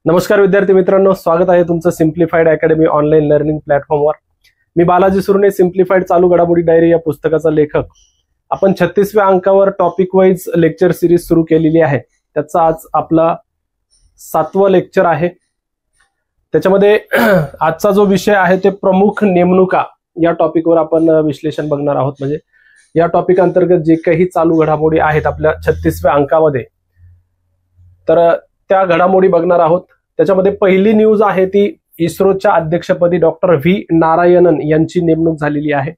नमस्कार विद्यार्थी मित्रांनो, स्वागत आहे तुमचं सिम्प्लिफाईड अकॅडमी ऑनलाईन लर्निंग प्लॅटफॉर्मवर। मी बालाजी सुरणे, सिम्प्लिफाईड चालू घडामोडी डायरी या पुस्तकाचा लेखक। आपण 36व्या अंकावर टॉपिक वाईज लेक्चर सिरीज सुरू केलेली आहे। त्याचा आज आपला 7वं लेक्चर आहे। त्याच्यामध्ये आजचा जो विषय आहे ते प्रमुख नेमणुका या टॉपिकवर आपण विश्लेषण बघणार आहोत। म्हणजे या टॉपिक अंतर्गत जे काही चालू घडामोडी आहेत आपल्या 36व्या अंकामध्ये, तर त्या घडामोडी बघणार आहोत। त्याच्यामध्ये पहिली न्यूज आहे ती इस्रोच्या अध्यक्षपदी डॉक्टर व्ही नारायणन यांची नेमणूक झालेली आहे।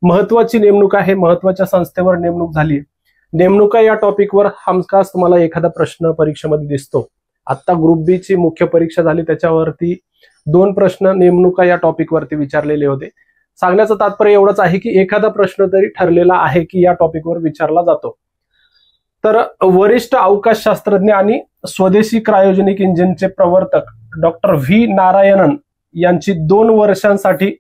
महत्वाची नेमणूक आहे, महत्वाच्या संस्थेवर नेमणूक झाली। नेमणुका या टॉपिकवर हमखास तुम्हाला एखादा प्रश्न परीक्षेमध्ये दिसतो। आता ग्रुप बी ची मुख्य परीक्षा झाली, त्याच्यावरती 2 प्रश्न नेमणुका या टॉपिकवरती विचारलेले होते। सांगण्याचं तात्पर्य एवढंच आहे की एखादा प्रश्न तरी ठरलेला आहे की या टॉपिकवर विचारला जातो। तर वरिष्ठ अवकाश शास्त्रज्ञ आणि स्वदेशी क्रायोजेनिक इंजिनचे प्रवर्तक डॉक्टर व्ही नारायणन यांची 2 वर्षांसाठी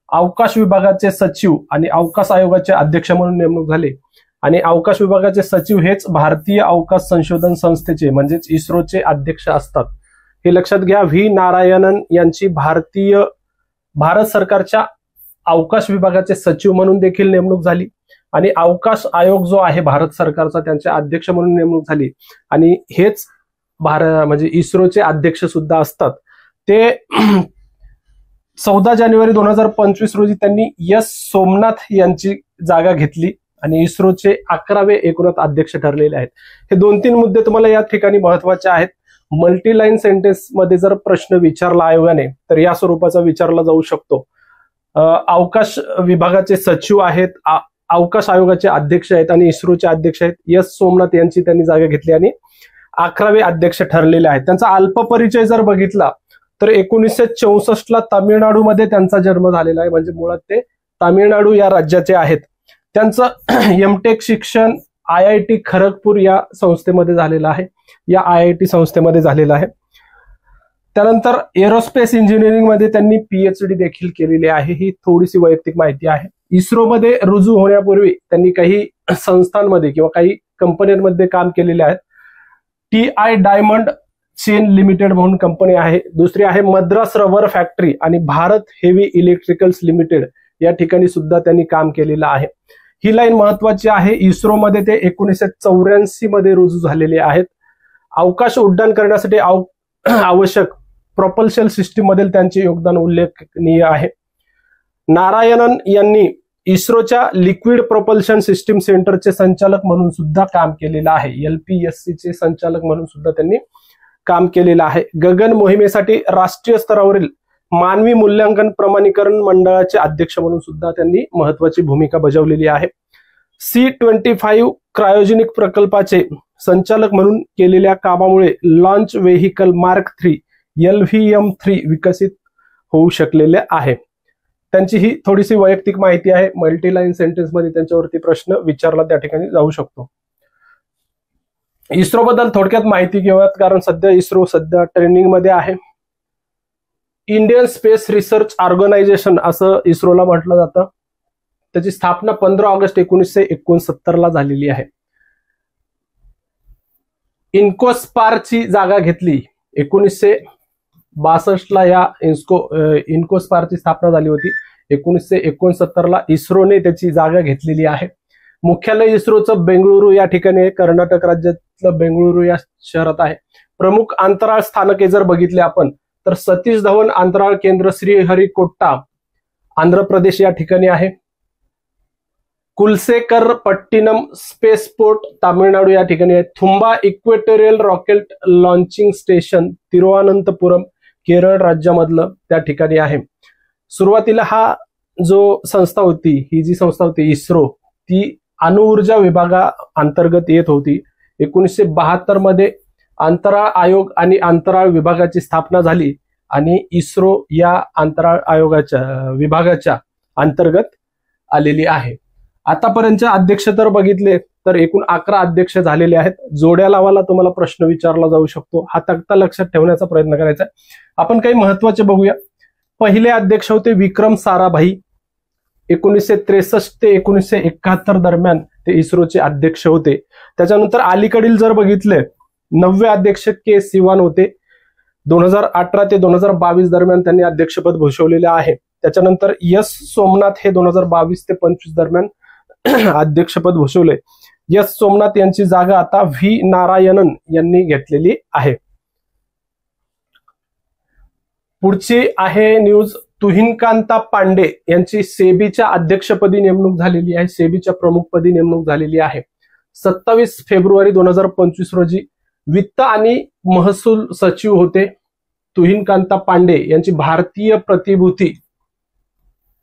अवकाश विभागाचे सचिव आणि अवकाश आयोगाचे अध्यक्ष म्हणून नेमणूक झाली। आणि अवकाश विभागाचे सचिव हेच भारतीय अवकाश संशोधन संस्थेचे म्हणजेच इस्रोचे अध्यक्ष असतात। हे लक्षात घ्या, व्ही नारायणन यांची भारत सरकारच्या अवकाश विभागाचे सचिव म्हणून देखील नेमणूक झाली आणि अवकाश आयोग जो आहे भारत सरकारचा त्यांचे अध्यक्ष म्हणून नेमणूक झाली। आणि हेच म्हणजे इस्रोचे अध्यक्ष सुद्धा असतात। ते 14 जानेवारी 2025 रोजी त्यांनी एस सोमनाथ यांची जागा घेतली आणि इस्रोचे 11वे एकूणच अध्यक्ष ठरलेले आहेत। हे 2-3 मुद्दे तुम्हाला या ठिकाणी महत्वाचे आहेत। मल्टीलाईन सेंटेन्स मध्ये जर प्रश्न विचारला आयोगाने तर या स्वरूपाचा विचारला जाऊ शकतो। अवकाश विभागाचे सचिव आहेत, अवकाश आयोगाचे अध्यक्ष आहेत आणि इस्रोचे अध्यक्ष आहेत। एस सोमनाथ यांची त्यांनी जागा घेतली आणि 11वे अध्यक्ष ठरलेले आहेत। त्यांचा अल्प परिचय जर बघितला तर 1964 ला तामिळनाडूमध्ये त्यांचा जन्म झालेला आहे। म्हणजे मुळात ते तामिळनाडू या राज्याचे आहेत। त्यांचं एमटेक शिक्षण IIT खरगपूर या संस्थेमध्ये झालेलं आहे, या IIT संस्थेमध्ये झालेलं आहे। त्यानंतर एरोस्पेस इंजिनिअरिंग मध्ये त्यांनी PhD देखील केलेली आहे। ही थोडीशी वैयक्तिक माहिती आहे। इस्रोमध्ये रुजू होण्यापूर्वी त्यांनी काही संस्थांमध्ये किंवा काही कंपन्यांमध्ये काम केलेले आहेत। TI डायमंड चेन लिमिटेड म्हणून कंपनी आहे, दुसरी आहे मद्रास रबर फॅक्टरी आणि भारत हेवी इलेक्ट्रिकल्स लिमिटेड या ठिकाणी सुद्धा त्यांनी काम केलेलं आहे। ही लाईन महत्वाची आहे। इस्रोमध्ये ते 1984 मध्ये रुजू झालेले आहेत। अवकाश उड्डाण करण्यासाठी आवश्यक प्रोपल्शन सिस्टीम मधील त्यांचे योगदान उल्लेखनीय आहे। नारायणन यांनी इस्रोच्या लिक्विड प्रोपल्शन सिस्टीम सेंटरचे संचालक म्हणून सुद्धा काम केलेलं आहे। LPSC चे संचालक म्हणून सुद्धा त्यांनी काम केलेलं आहे। गगन मोहिमेसाठी राष्ट्रीय स्तरावरील मानवी मूल्यांकन प्रमाणीकरण मंडळाचे अध्यक्ष म्हणून सुद्धा त्यांनी महत्वाची भूमिका बजावलेली आहे। C-25 क्रायोजेनिक प्रकल्पाचे संचालक म्हणून केलेल्या कामामुळे लॉन्च व्हेइकल मार्क 3 LVM-3 विकसित होऊ शकलेले आहे। त्यांची ही थोडीशी वैयक्तिक माहिती आहे। मल्टीलाईन सेंटेन्स मध्ये त्यांच्यावरती प्रश्न विचारला त्या ठिकाणी जाऊ शकतो। इस्रो बद्दल थोडक्यात माहिती घेऊयात, कारण इस्रो सध्या ट्रेनिंग मध्ये आहे। इंडियन स्पेस रिसर्च ऑर्गनायझेशन असं इस्रोला म्हटलं जातं। त्याची स्थापना 15 ऑगस्ट 1969 ला झालेली आहे। इन्कोस्पारची जागा घेतली 1962 ला। या इन्कोस्पारची स्थापना झाली होती 1969 ला। इस्रोने त्याची जागा घेतलेली आहे। मुख्यालय इस्रोचं बेंगळुरू या ठिकाणी, कर्नाटक राज्यातलं बेंगळुरू या शहरात आहे। प्रमुख अंतराळ स्थानके जर बघितले आपण तर सतीश धवन अंतराळ केंद्र श्रीहरिकोटा आंध्र प्रदेश या ठिकाणी आहे। कुलसेकर पट्टिनम स्पेसपोर्ट तामिळनाडू या ठिकाणी आहे। Thumba equatorial rocket launching station Thiruvananthapuram Kerala राज्यामधलं त्या ठिकाणी आहे। सुरुवातीला हा जो संस्था होती, ही जी संस्था होती इस्रो, ती अणुऊर्जा विभागा अंतर्गत येत होती। 1972 मध्ये अंतराळ आयोग आणि अंतराळ विभागाची स्थापना झाली आणि इस्रो या अंतराळ आयोगाच्या विभागाच्या अंतर्गत आलेली आहे। आतापर्यंतचे अध्यक्ष तर बघितले तर एकूण 11 अध्यक्ष झालेले आहेत। जोड्या लावायला तुम्हाला प्रश्न विचारला जाऊ शकतो, हा तक्ता लक्षात ठेवण्याचा प्रयत्न करायचा आहे। आपण काही महत्वाचे बघूया। पहिले अध्यक्ष होते विक्रम साराभाई, 1963 ते 1971 दरम्यान ते इस्रोचे अध्यक्ष होते। त्याच्यानंतर अलीकडील जर बघितले 9वे अध्यक्ष के सिवान होते। 2018 ते 2022 दरम्यान त्यांनी अध्यक्षपद भूषवलेले आहे. त्याच्यानंतर एस सोमनाथ हे 2022 ते 25 दरम्यान अध्यक्षपद भूषवले. एस सोमनाथ यांची जागा आता व्ही नारायणन यांनी घेतलेली आहे. पुढची आहे न्यूज, तुहिनकांता पांडे यांची सेबीच्या अध्यक्षपदी नेमणूक झालेली आहे. सेबीच्या प्रमुखपदी नेमणूक झालेली आहे. 27 फेब्रुवारी 2025 रोजी वित्त आणि महसूल सचिव होते. तुहिनकांता पांडे यांची भारतीय प्रतिभूती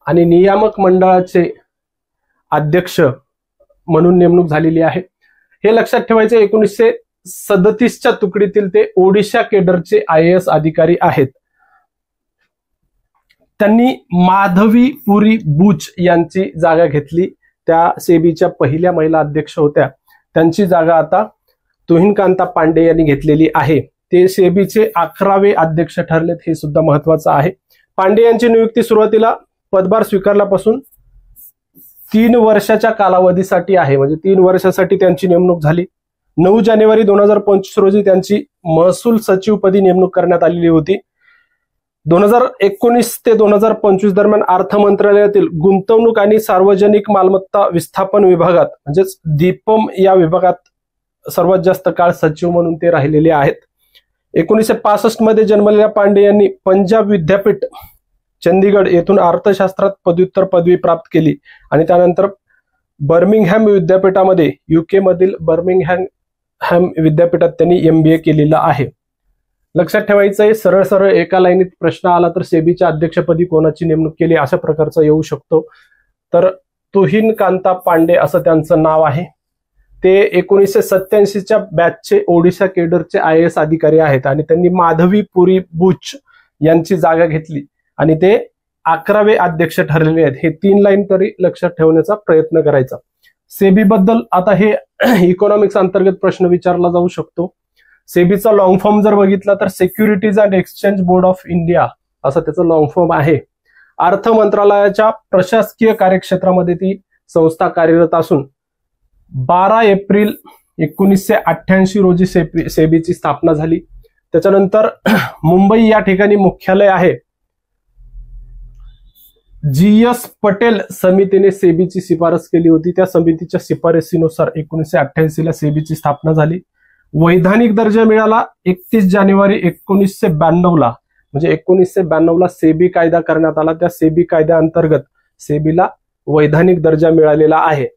आणि नियामक मंडळाचे अध्यक्ष म्हणून नेमणूक झालेली आहे. हे लक्षात ठेवायचे, 1937च्या तुकडीतील ते ओडिशा केडरचे IAS अधिकारी आहेत. त्यांनी माधवी पुरी बुच यांची जागा घेतली. त्या सेबीच्या पहिल्या महिला अध्यक्ष होत्या. त्यांची जागा आता तुहिनकांता पांडे यांनी घेतलेली आहे. ते सेबीचे 11वे अध्यक्ष ठरलेत, हे सुद्धा महत्वाचं आहे. पांडे यांची नियुक्ती सुरुवातीला पदभार स्वीकारल्यापासून 3 वर्षाच्या कालावधीसाठी आहे, म्हणजे 3 वर्षासाठी त्यांची नेमणूक झाली. 9 जानेवारी 2025 रोजी त्यांची महसूल सचिवपदी नेमणूक करण्यात आलेली होती. 2019 ते 2025 दरम्यान अर्थ मंत्रालयातील गुंतवणूक आणि सार्वजनिक मालमत्ता विस्थापन विभागात म्हणजेच दीपम या विभागात सर्वात जास्त काळ सचिव म्हणून ते राहिलेले आहेत. 1965 मध्ये जन्मलेल्या पांडे यांनी पंजाब विद्यापीठ चंदीगड येथून अर्थशास्त्रात पदव्युत्तर पदवी प्राप्त केली आणि त्यानंतर बर्मिंगहॅम विद्यापीठामध्ये UK मधील बर्मिंगहॅम विद्यापीठात त्यांनी MBA केलेला आहे. लक्षात ठेवायचं आहे, सरळ सरळ एका लाईनीत प्रश्न आला तर सेबीच्या अध्यक्षपदी कोणाची नेमणूक केली अशा प्रकारचा येऊ शकतो. तर तुहिनकांता पांडे असं त्यांचं नाव आहे. ते 1987च्या बॅचचे ओडिशा केडरचे IAS अधिकारी आहेत आणि त्यांनी माधवी पुरी बुच यांची जागा घेतली आणि ते 11वे अध्यक्ष ठरलेले आहेत. हे 3 लाईन तरी लक्षात ठेवण्याचा प्रयत्न करायचा. सेबी बद्दल आता हे इकॉनॉमिक्स अंतर्गत प्रश्न विचारला जाऊ शकतो. सेबीचा लॉंग फॉर्म जर बघितला तर securities and exchange board of India असं त्याचं लॉंग फॉर्म आहे. अर्थ मंत्रालयाच्या प्रशासकीय कार्यक्षेत्रामध्ये ती संस्था कार्यरत असून 12 एप्रिल 1988 रोजी सेबीची स्थापना झाली. त्याच्यानंतर मुंबई या ठिकाणी मुख्यालय आहे. GS पटेल समितीने सेबीची शिफारस केली होती. त्या समितीच्या शिफारसीनुसार 1988 ला सेबीची स्थापना झाली. वैधानिक दर्जा मिळाला 31 जानेवारी 1992 ला, म्हणजे 1992 ला सेबी कायदा करण्यात आला. त्या सेबी कायद्याअंतर्गत सेबीला वैधानिक दर्जा मिळालेला आहे.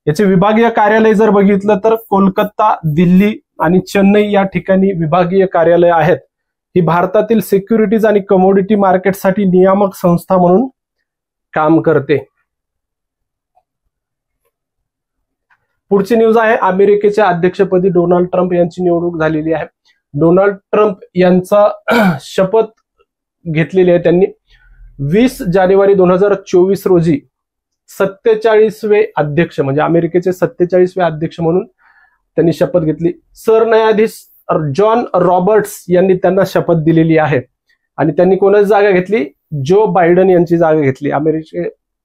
याचे विभागीय कार्यालय जर बघितलं तर कोलकाता, दिल्ली आणि चेन्नई या ठिकाणी विभागीय कार्यालय आहेत. ही भारतातील सिक्युरिटीज आणि कमोडिटी मार्केटसाठी नियामक संस्था म्हणून काम करते. पुढची न्यूज आहे, अमेरिकेच्या अध्यक्षपदी डोनाल्ड ट्रम्प यांची निवडणूक झालेली आहे. डोनाल्ड ट्रम्प यांचा शपथ घेतलेली आहे त्यांनी. 20 जानेवारी 2024 रोजी 47वे अध्यक्ष म्हणजे अमेरिकेचे 47वे अध्यक्ष म्हणून त्यांनी शपथ घेतली. सरन्यायाधीश जॉन रॉबर्ट्स यांनी त्यांना शपथ दिलेली आहे आणि त्यांनी कोणाची जागा घेतली? जो बायडन यांची जागा घेतली.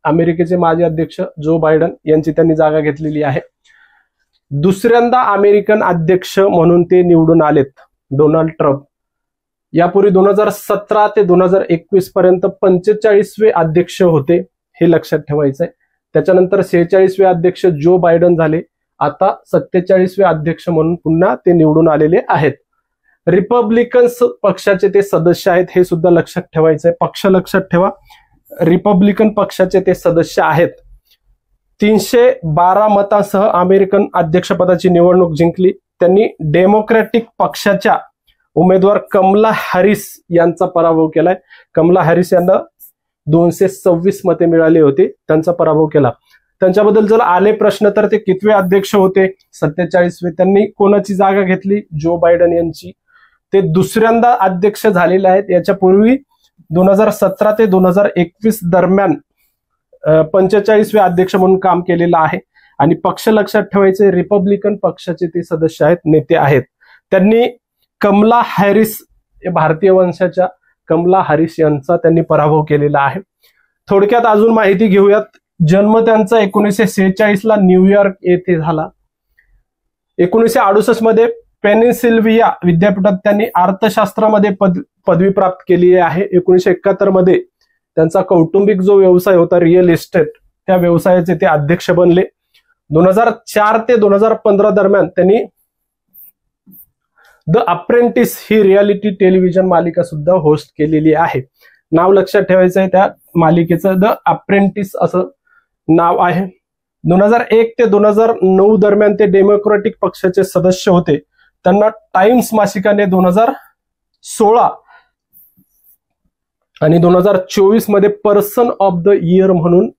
अमेरिकेचे माजी अध्यक्ष जो बायडन यांची त्यांनी जागा घेतलेली आहे. दुसऱ्यांदा अमेरिकन अध्यक्ष म्हणून ते निवडून आलेत डोनाल्ड ट्रम्प. यापूर्वी 2017 ते 2021 पर्यंत 45वे अध्यक्ष होते, हे लक्षात ठेवायचंय. त्याच्यानंतर 46वे अध्यक्ष जो बायडन झाले. आता 47वे अध्यक्ष म्हणून पुन्हा ते निवडून आलेले आहेत. रिपब्लिकन्स पक्षाचे ते सदस्य आहेत, हे सुद्धा लक्षात ठेवायचंय. पक्ष लक्षात ठेवा, रिपब्लिकन पक्षाचे ते सदस्य आहेत. 312 मतांसह अमेरिकन अध्यक्षपदाची निवडणूक जिंकली. त्यांनी डेमोक्रॅटिक पक्षाच्या उमेदवार कमला हॅरिस यांचा पराभव केलाय. कमला हॅरिस यांना 226 मते मिळाली होती, त्यांचा पराभव केला. त्यांच्याबद्दल जर आले प्रश्न तर ते कितवे अध्यक्ष होते? 47वे. त्यांनी कोणाची जागा घेतली? जो बायडन यांची. ते दुसऱ्यांदा अध्यक्ष झालेले आहेत. याच्या पूर्वी 2017 ते 2021 दरम्यान 45वे अध्यक्ष म्हणून काम केलेलं आहे. आणि पक्ष लक्षात ठेवायचे, रिपब्लिकन पक्षाचे ते सदस्य आहेत, नेते आहेत. त्यांनी कमला हॅरिस, भारतीय वंशाच्या कमला हॅरिस यांचा त्यांनी पराभव केलेला आहे. थोडक्यात अजून माहिती घेऊयात. जन्म त्यांचा 1946 ला न्यूयॉर्क येथे झाला. 1968 मध्ये पेनिसिल्व्हिया विद्यापीठात त्यांनी अर्थशास्त्रामध्ये पदवी प्राप्त केली आहे. 1971 मध्ये त्यांचा कौटुंबिक जो व्यवसाय होता रिअल इस्टेट, त्या व्यवसायाचे ते अध्यक्ष बनले. 2004 ते 2015 दरम्यान त्यांनी the apprentice he reality television मालिका सुद्धा होस्ट केलेली आहे. नाव लक्षात ठेवायचं आहे, त्या मालिकेचं द अप्रेंटिस असं नाव आहे. 2001 ते 2009 दरम्यान ते डेमोक्रॅटिक पक्षाचे सदस्य होते. त्यांना टाइम्स मासिकाने 2016 आणि 2024 मध्ये पर्सन ऑफ द इयर म्हणून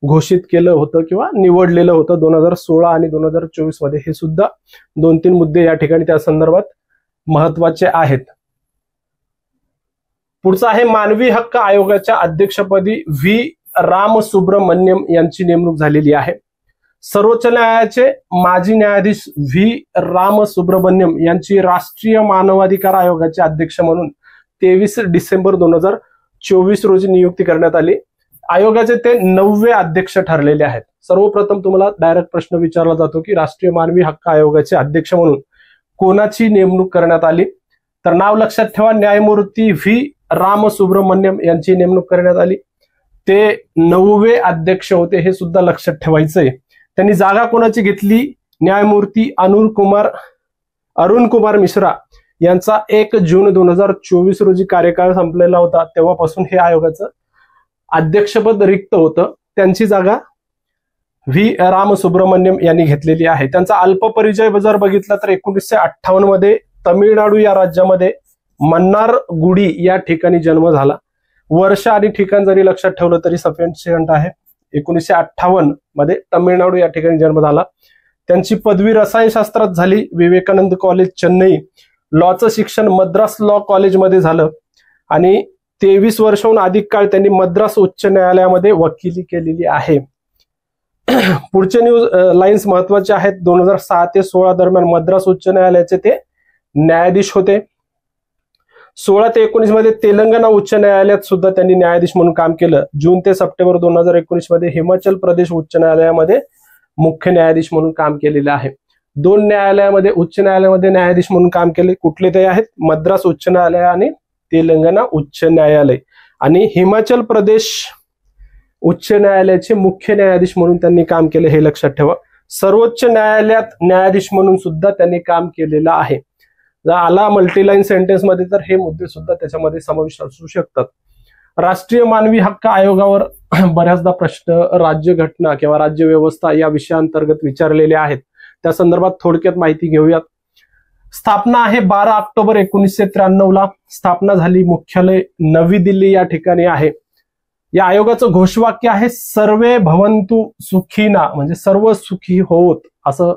घोषित केलं होतं किंवा निवडलेलं होतं. 2016 आणि 2024 मध्ये हे सुद्धा 2-3 मुद्दे या ठिकाणी त्या संदर्भात महत्वाचे आहेत. पुढचा आहे मानवी हक्क आयोगाच्या अध्यक्षपदी व्ही रामसुब्रमण्यम यांची नेमणूक झालेली आहे. सर्वोच्च न्यायालयाचे माजी न्यायाधीश व्ही रामसुब्रमण्यम यांची राष्ट्रीय मानवाधिकार आयोगाचे अध्यक्ष म्हणून 23 डिसेंबर 2024 रोजी नियुक्ती करण्यात आली. आयोगाचे ते 9वे अध्यक्ष ठरलेले आहेत. सर्वप्रथम तुम्हाला डायरेक्ट प्रश्न विचारला जातो की राष्ट्रीय मानवी हक्क आयोगाचे अध्यक्ष म्हणून कोणाची नेमणूक करण्यात आली, तर नाव लक्षात ठेवा, न्यायमूर्ती व्ही रामसुब्रमण्यम यांची नेमणूक करण्यात आली. ते 9वे अध्यक्ष होते, हे सुद्धा लक्षात ठेवायचंय. त्यांनी जागा कोणाची घेतली, न्यायमूर्ती अरुण कुमार मिश्रा यांचा 1 जून 2024 रोजी कार्यकाळ संपलेला होता. तेव्हापासून हे आयोगाचं अध्यक्षपद रिक्त होतं. त्यांची जागा व्ही रामसुब्रमण्यम यांनी घेतलेली आहे. त्यांचा अल्प परिचय जर बघितला तर 1958 मध्ये तमिळनाडू या राज्यामध्ये मन्नारगुडी या ठिकाणी जन्म झाला. वर्ष आणि ठिकाण जरी लक्षात ठेवलं तरी सफिशियंट आहे. 1958 मध्ये तमिळनाडू या ठिकाणी जन्म झाला. त्यांची पदवी रसायनशास्त्रात झाली. विवेकानंद कॉलेज चेन्नई. लॉचं शिक्षण मद्रास लॉ कॉलेजमध्ये झालं आणि 23 वर्षाहून अधिक काळ त्यांनी मद्रास उच्च न्यायालयामध्ये वकिली केलेली आहे. पुढचे न्यूज लाईन्स महत्वाचे आहेत. 2006 ते 16 दरम्यान मद्रास उच्च न्यायालयाचे ते न्यायाधीश होते. 16 ते 19 मध्ये तेलंगणा उच्च न्यायालयात सुद्धा त्यांनी न्यायाधीश म्हणून काम केलं. जून ते सप्टेंबर 2019 मध्ये हिमाचल प्रदेश उच्च न्यायालयामध्ये मुख्य न्यायाधीश म्हणून काम केलेलं आहे. 2 न्यायालयामध्ये उच्च न्यायालयामध्ये न्यायाधीश म्हणून काम केले. कुठले ते आहेत, मद्रास उच्च न्यायालय आणि तेलंगणा उच्च न्यायालय. आणि हिमाचल प्रदेश उच्च न्यायालयाचे मुख्य न्यायाधीश म्हणून त्यांनी काम केले, हे लक्षात ठेवा. सर्वोच्च न्यायालयात न्यायाधीश म्हणून सुद्धा त्यांनी काम केलेलं आहे. जर आला मल्टीलाईन सेंटेन्स मध्ये तर हे मुद्दे सुद्धा त्याच्यामध्ये समाविष्ट असू शकतात. राष्ट्रीय मानवी हक्क आयोगावर बऱ्याचदा प्रश्न राज्यघटना किंवा राज्य व्यवस्था या विषयांतर्गत विचारलेले आहेत. त्या संदर्भात थोडक्यात माहिती घेऊयात. स्थापना आहे 12 ऑक्टोबर 1993 ला स्थापना झाली. मुख्यालय नवी दिल्ली या ठिकाणी आहे. या आयोगाचं घोषवाक्य आहे सर्वे भवन्तु सुखीना, म्हणजे सर्व सुखी होत, असं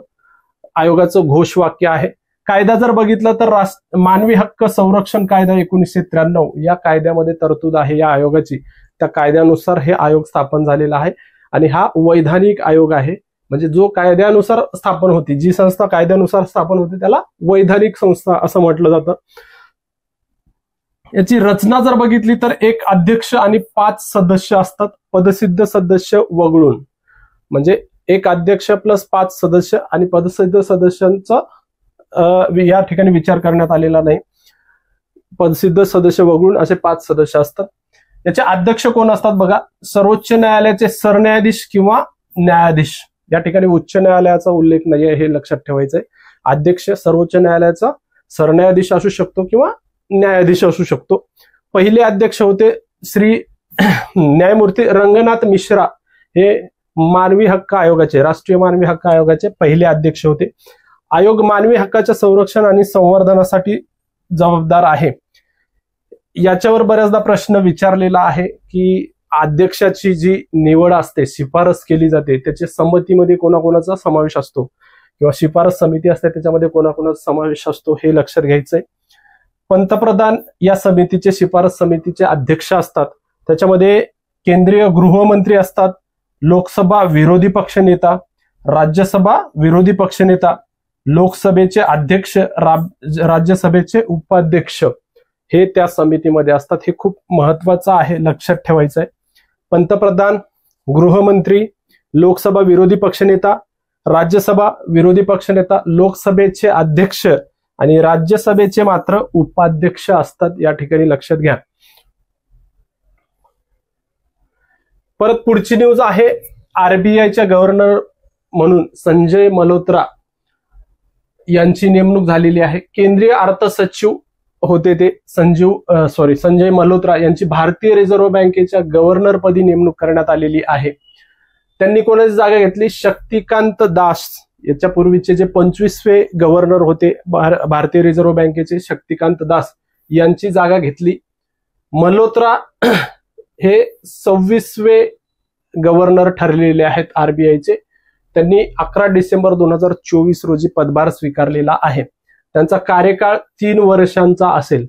आयोगाचं घोषवाक्य आहे. कायदा जर बघितलं तर मानवी हक्क संरक्षण कायदा 1993 या कायद्यामध्ये तरतूद आहे या आयोगाची. त्या कायद्यानुसार हे आयोग स्थापन झालेला आहे आणि हा वैधानिक आयोग आहे. म्हणजे जो कायद्यानुसार स्थापन होती, जी संस्था कायद्यानुसार स्थापन होती त्याला वैधानिक संस्था असं म्हटलं जातं. याची रचना जर बघितली तर 1 अध्यक्ष आणि 5 सदस्य असतात, पदसिद्ध सदस्य वगळून. म्हणजे 1 अध्यक्ष प्लस 5 सदस्य आणि पदसिद्ध सदस्यांचा या ठिकाणी विचार करण्यात आलेला नाही. पदसिद्ध सदस्य वगळून असे 5 सदस्य असतात. याचे अध्यक्ष कोण असतात बघा, सर्वोच्च न्यायालयाचे सरन्यायाधीश किंवा न्यायाधीश. या ठिकाणी उच्च न्यायालयाचा उल्लेख नाहीये, हे लक्षात ठेवायचंय. अध्यक्ष सर्वोच्च न्यायालयाचा सरन्यायाधीश असू शकतो किंवा न्यायाधीश असू शकतो. पहिले अध्यक्ष होते श्री न्यायमूर्ती रंगनाथ मिश्रा, हे मानवी हक्क आयोगाचे, राष्ट्रीय मानवी हक्क आयोगाचे पहिले अध्यक्ष होते. आयोग मानवी हक्काच्या संरक्षण आणि संवर्धनासाठी जबाबदार आहे. याच्यावर बऱ्याचदा प्रश्न विचारलेला आहे की अध्यक्षाची जी निवड असते, शिफारस केली जाते, त्याच्या संमतीमध्ये कोणाकोणाचा समावेश असतो किंवा शिफारस समिती असते त्याच्यामध्ये कोणाकोणाचा समावेश असतो, हे लक्षात घ्यायचंय. पंतप्रधान या समितीचे, शिफारस समितीचे अध्यक्ष असतात. त्याच्यामध्ये केंद्रीय गृहमंत्री असतात, लोकसभा विरोधी पक्षनेता, राज्यसभा विरोधी पक्षनेता, लोकसभेचे अध्यक्ष, राज्यसभेचे उपाध्यक्ष हे त्या समितीमध्ये असतात. हे खूप महत्वाचं आहे, लक्षात ठेवायचं आहे. पंतप्रधान, गृहमंत्री, लोकसभा विरोधी पक्षनेता, राज्यसभा विरोधी पक्षनेता, लोकसभेचे अध्यक्ष आणि राज्यसभेचे मात्र उपाध्यक्ष असतात, या ठिकाणी लक्षात घ्या. परत पुढची न्यूज आहे, आरबीआयच्या गव्हर्नर म्हणून संजय मल्होत्रा यांची नेमणूक झालेली आहे. केंद्रीय अर्थ सचिव होते ते संजय मल्होत्रा यांची भारतीय रिझर्व्ह बँकेच्या गव्हर्नर पदी नेमणूक करण्यात आलेली आहे. त्यांनी कोणाची जागा घेतली? शक्तिकांत दास. याच्या पूर्वीचे जे 25वे गव्हर्नर होते भारतीय रिझर्व्ह बँकेचे, शक्तिकांत दास यांची जागा घेतली. मल्होत्रा हे 26वे गव्हर्नर ठरलेले आहेत आरबीआयचे. त्यांनी 11 डिसेंबर 2024 रोजी पदभार स्वीकारलेला आहे. त्यांचा कार्यकाळ 3 वर्षांचा असेल.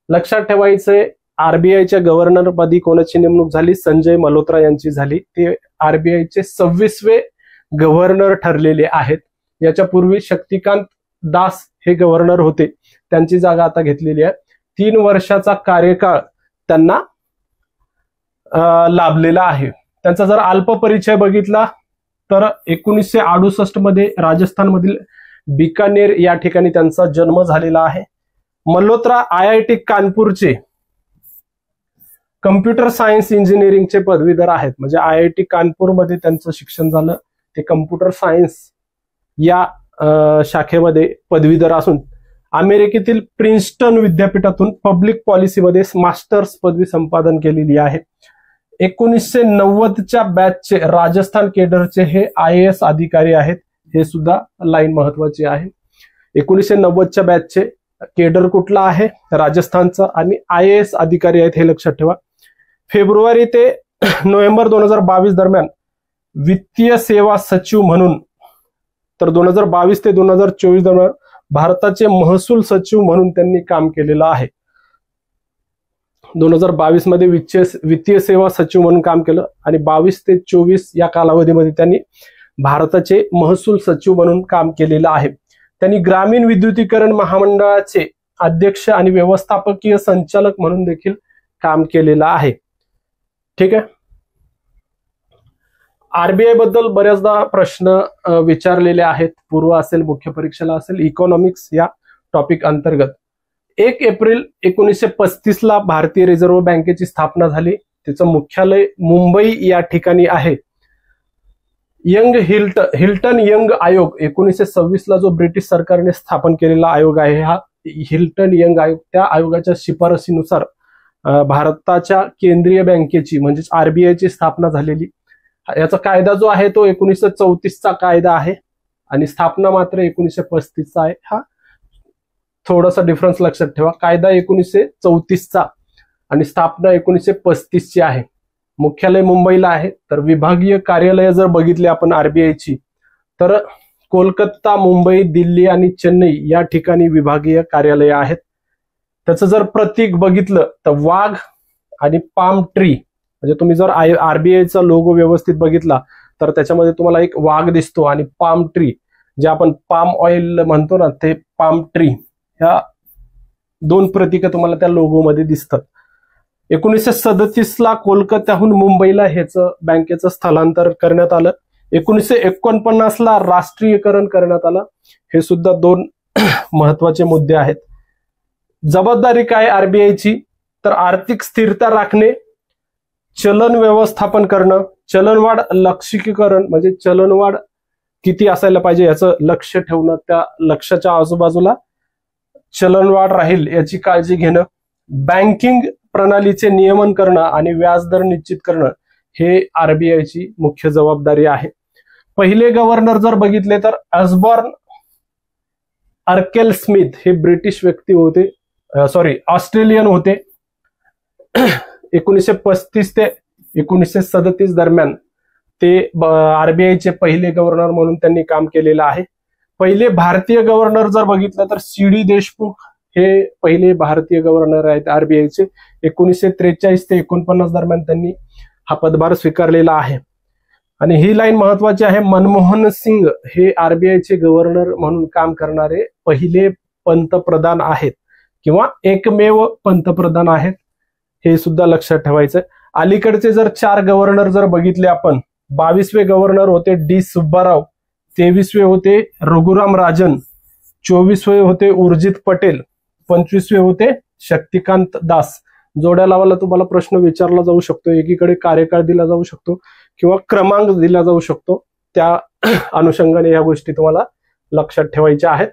लक्षात ठेवायचंय, आरबीआयच्या गव्हर्नर पदी कोणाची नेमणूक झाली? संजय मल्होत्रा यांची झाली. ते आरबीआयचे 26वे गव्हर्नर ठरलेले आहेत. याच्या पूर्वी शक्तिकांत दास हे गव्हर्नर होते, त्यांची जागा आता घेतलेली आहे. 3 वर्षाचा कार्यकाळ त्यांना लाभलेला आहे. त्यांचा जर अल्प परिचय बघितला तर 1968 मध्ये राजस्थानमधील बिकानेर या ठिकाणी त्यांचा जन्म झालेला आहे. मल्होत्रा IIT कानपूरचे कम्प्युटर सायन्स इंजिनिअरिंगचे पदवीधर आहेत. म्हणजे IIT कानपूरमध्ये त्यांचं शिक्षण झालं. ते कम्प्युटर सायन्स या शाखेमध्ये पदवीधर असून अमेरिकेतील प्रिन्स्टन विद्यापीठातून पब्लिक पॉलिसीमध्ये मास्टर्स पदवी संपादन केलेली आहे. 1990च्या बॅचचे राजस्थान केडरचे हे IAS अधिकारी आहेत. हे सुद्धा लाईन महत्वाची आहे. 1990च्या बॅचचे केडर कुठला आहे? राजस्थानचा. आणि IAS अधिकारी आहेत, हे लक्षात ठेवा. फेब्रुवारी ते नोव्हेंबर 2022 दरम्यान वित्तीय सेवा सचिव म्हणून, तर 2022 ते 2024 दरम्यान भारताचे महसूल सचिव म्हणून त्यांनी काम केलेलं आहे. 2022 मध्ये वित्तीय सेवा सचिव म्हणून काम केलं आणि 22 ते 24 या कालावधीमध्ये त्यांनी भारताचे महसूल सचिव म्हणून काम केलेलं आहे. त्यांनी ग्रामीण विद्युतीकरण महामंडळाचे अध्यक्ष आणि व्यवस्थापकीय संचालक म्हणून देखील काम केलेलं आहे. ठीक आहे. आरबीआय बद्दल बऱ्याचदा प्रश्न विचारलेले आहेत, पूर्व असेल, मुख्य परीक्षेला असेल, इकॉनॉमिक्स या टॉपिक अंतर्गत. 1 एप्रिल 1935 ला भारतीय रिझर्व्ह बँकेची स्थापना झाली. त्याचं मुख्यालय मुंबई या ठिकाणी आहे. हिल्टन यंग आयोग 1926 ला जो ब्रिटिश सरकारने स्थापन केलेला आयोग आहे, हा हिल्टन यंग आयोग, त्या आयोगाच्या शिफारसीनुसार भारताच्या केंद्रीय बँकेची म्हणजेच आरबीआयची स्थापना झालेली. याचा कायदा जो आहे तो 1934चा कायदा आहे आणि स्थापना मात्र 1935चा आहे. हा थोडासा डिफरन्स लक्षात ठेवा. कायदा 1934चा आणि स्थापना 1935ची आहे. मुख्यालय मुंबईला आहे. तर विभागीय कार्यालय जर बघितली आपण आरबीआयची, तर कोलकाता, मुंबई, दिल्ली आणि चेन्नई या ठिकाणी विभागीय कार्यालय आहेत. त्याचं जर प्रतीक बघितलं तर वाघ आणि पाम ट्री, म्हणजे तुम्ही जर आरबीआयचा लोगो व्यवस्थित बघितला तर त्याच्यामध्ये तुम्हाला एक वाघ दिसतो आणि पाम ट्री, जे आपण पाम ऑइल म्हणतो ना, ते पाम ट्री, ह्या 2 प्रतीक तुम्हाला त्या लोगोमध्ये दिसतात. 1937 ला कोलकात्याहून मुंबईला ह्याचं बँकेचं स्थलांतर करण्यात आलं. 1949 ला राष्ट्रीयकरण करण्यात आलं. हे सुद्धा 2 महत्वाचे मुद्दे आहेत. जबाबदारी काय आरबीआयची? तर आर्थिक स्थिरता राखणे, चलन व्यवस्थापन करणं, चलनवाढ लक्षीकरण म्हणजे चलनवाढ किती असायला पाहिजे याचं लक्ष ठेवणं, त्या लक्ष्याच्या आजूबाजूला चलनवाढ राहील याची काळजी घेणं, बँकिंग प्रणालीचे नियमन करणं आणि व्याजदर निश्चित करणं, हे आरबीआयची मुख्य जबाबदारी आहे. पहिले गव्हर्नर जर बघितले तर ऑस्बॉर्न अर्केल स्मिथ हे ब्रिटिश व्यक्ती होते, ऑस्ट्रेलियन होते. 1935 ते 1937 दरम्यान ते आरबीआयचे पहिले गव्हर्नर म्हणून त्यांनी काम केलेलं आहे. पहिले भारतीय गव्हर्नर जर बघितलं तर CD देशमुख हे पहिले भारतीय गव्हर्नर आहेत आरबीआयचे. 1943 ते 49 दरम्यान त्यांनी हा पदभार स्वीकारलेला आहे. आणि ही लाईन महत्वाची आहे, मनमोहन सिंग हे आरबीआयचे गव्हर्नर म्हणून काम करणारे पहिले पंतप्रधान आहेत किंवा एकमेव पंतप्रधान आहेत, हे सुद्धा लक्षात ठेवायचं. अलीकडचे जर 4 गव्हर्नर जर बघितले आपण, 22वे गव्हर्नर होते D सुब्बाराव, 23वे होते रघुराम राजन, 24वे होते उर्जित पटेल, 25वे होते शक्तिकांत दास. जोड्या लावायला तुम्हाला प्रश्न विचारला जाऊ शकतो, एकीकडे कार्यकाळ दिला जाऊ शकतो किंवा क्रमांक दिला जाऊ शकतो. त्या अनुषंगाने या गोष्टी तुम्हाला लक्षात ठेवायच्या आहेत.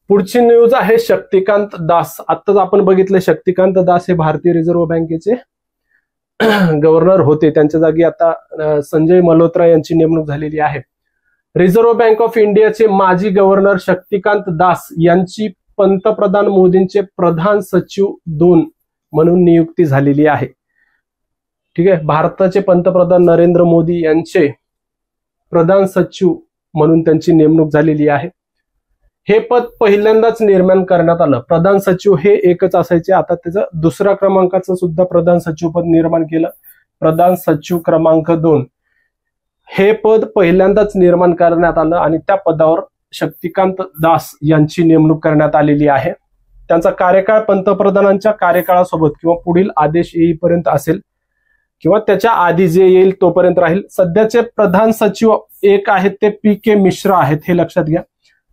पुढची न्यूज आहे शक्तिकांत दास. आत्ताच आपण बघितले शक्तिकांत दास हे भारतीय रिझर्व्ह बँकेचे गव्हर्नर होते, त्यांच्या जागी आता संजय मल्होत्रा यांची नेमणूक झालेली आहे. रिझर्व्ह बँक ऑफ इंडियाचे माजी गव्हर्नर शक्तिकांत दास यांची पंतप्रधान मोदींचे प्रधान सचिव 2 म्हणून नियुक्ती झालेली आहे. ठीक आहे, भारताचे पंतप्रधान नरेंद्र मोदी यांचे प्रधान सचिव म्हणून त्यांची नेमणूक झालेली आहे. हे पद पहिल्यांदाच निर्माण करण्यात आलं. प्रधान सचिव हे एकच असायचे, आता त्याचं दुसऱ्या क्रमांकाचं सुद्धा प्रधान सचिव पद निर्माण केलं. प्रधान सचिव क्रमांक 2 हे पद पहिल्यांदाच निर्माण करण्यात आलं आणि त्या पदावर शक्तिकांत दास यांची नेमणूक करण्यात आलेली आहे. त्यांचा कार्यकाळ पंतप्रधानांच्या कार्यकाळासोबत किंवा पुढील आदेश येईपर्यंत असेल किंवा त्याच्या आधी जे येईल तोपर्यंत राहील. सध्याचे प्रधान सचिव 1 आहेत ते PK मिश्रा आहेत, हे लक्षात घ्या.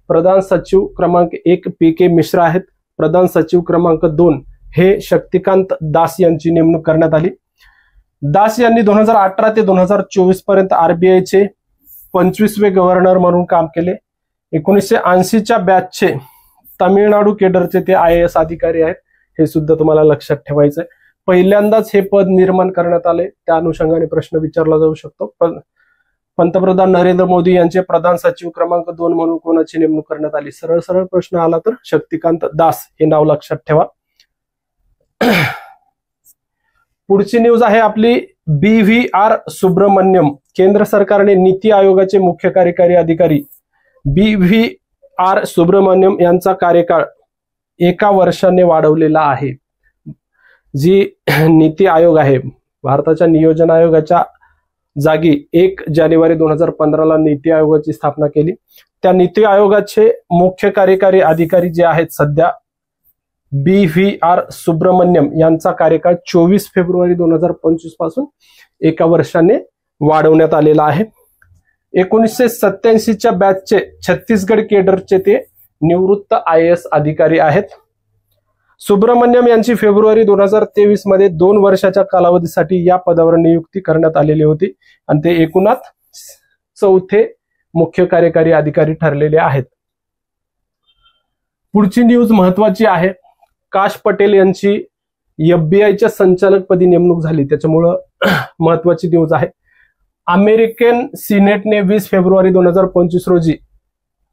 प्रधान सचिव क्रमांक 1 PK मिश्रा आहेत. प्रधान सचिव क्रमांक 2 हे शक्तिकांत दास यांची नेमणूक करण्यात आली. दास यांनी 2018 ते 2024 पर्यंत RBIचे 25वे गव्हर्नर म्हणून काम केले. 1980च्या बॅचचे तामिळनाडू केडरचे ते IAS अधिकारी आहेत, हे सुद्धा तुम्हाला लक्षात ठेवायचं आहे. पहिल्यांदाच हे पद निर्माण करण्यात आले, त्या अनुषंगाने प्रश्न विचारला जाऊ शकतो. पंतप्रधान नरेंद्र मोदी यांचे प्रधान सचिव क्रमांक 2 म्हणून कोणाची नेमणूक करण्यात आली? सरळ सरळ प्रश्न आला तर शक्तिकांत दास हे नाव लक्षात ठेवा. पुढची न्यूज आहे आपली BVR सुब्रमण्यम. केंद्र सरकारने नीती आयोगाचे मुख्य कार्यकारी अधिकारी BVR सुब्रमण्यम यांचा कार्यकाळ 1 वर्षाने वाढवलेला आहे. जी नीती आयोग आहे, भारताच्या नियोजन आयोगाच्या जागी 1 जानेवारी 2015 नीती आयोगाची स्थापना केली. त्या नीती आयोगाचे मुख्य कार्यकारी अधिकारी जे आहेत सध्या BVR सुब्रमण्यम यांचा कार्यकाळ 24 फेब्रुवारी 2025 पासून 1 वर्षाने वाढवण्यात आलेला आहे. 1987च्या बॅचचे छत्तीसगड केडरचे ते निवृत्त IAS अधिकारी आहेत. सुब्रमण्यम यांची फेब्रुवारी 2023 मध्ये 2 वर्षाच्या कालावधीसाठी या पदावर नियुक्ती करण्यात आलेली होती आणि ते एकूणात 4थे मुख्य कार्यकारी अधिकारी ठरलेले आहेत. पुढची न्यूज महत्वाची आहे. काश पटेल यांची FBI संचालकपदी नेमणूक झाली, त्याच्यामुळं महत्वाची न्यूज आहे. अमेरिकन सिनेटने 20 फेब्रुवारी 2025 रोजी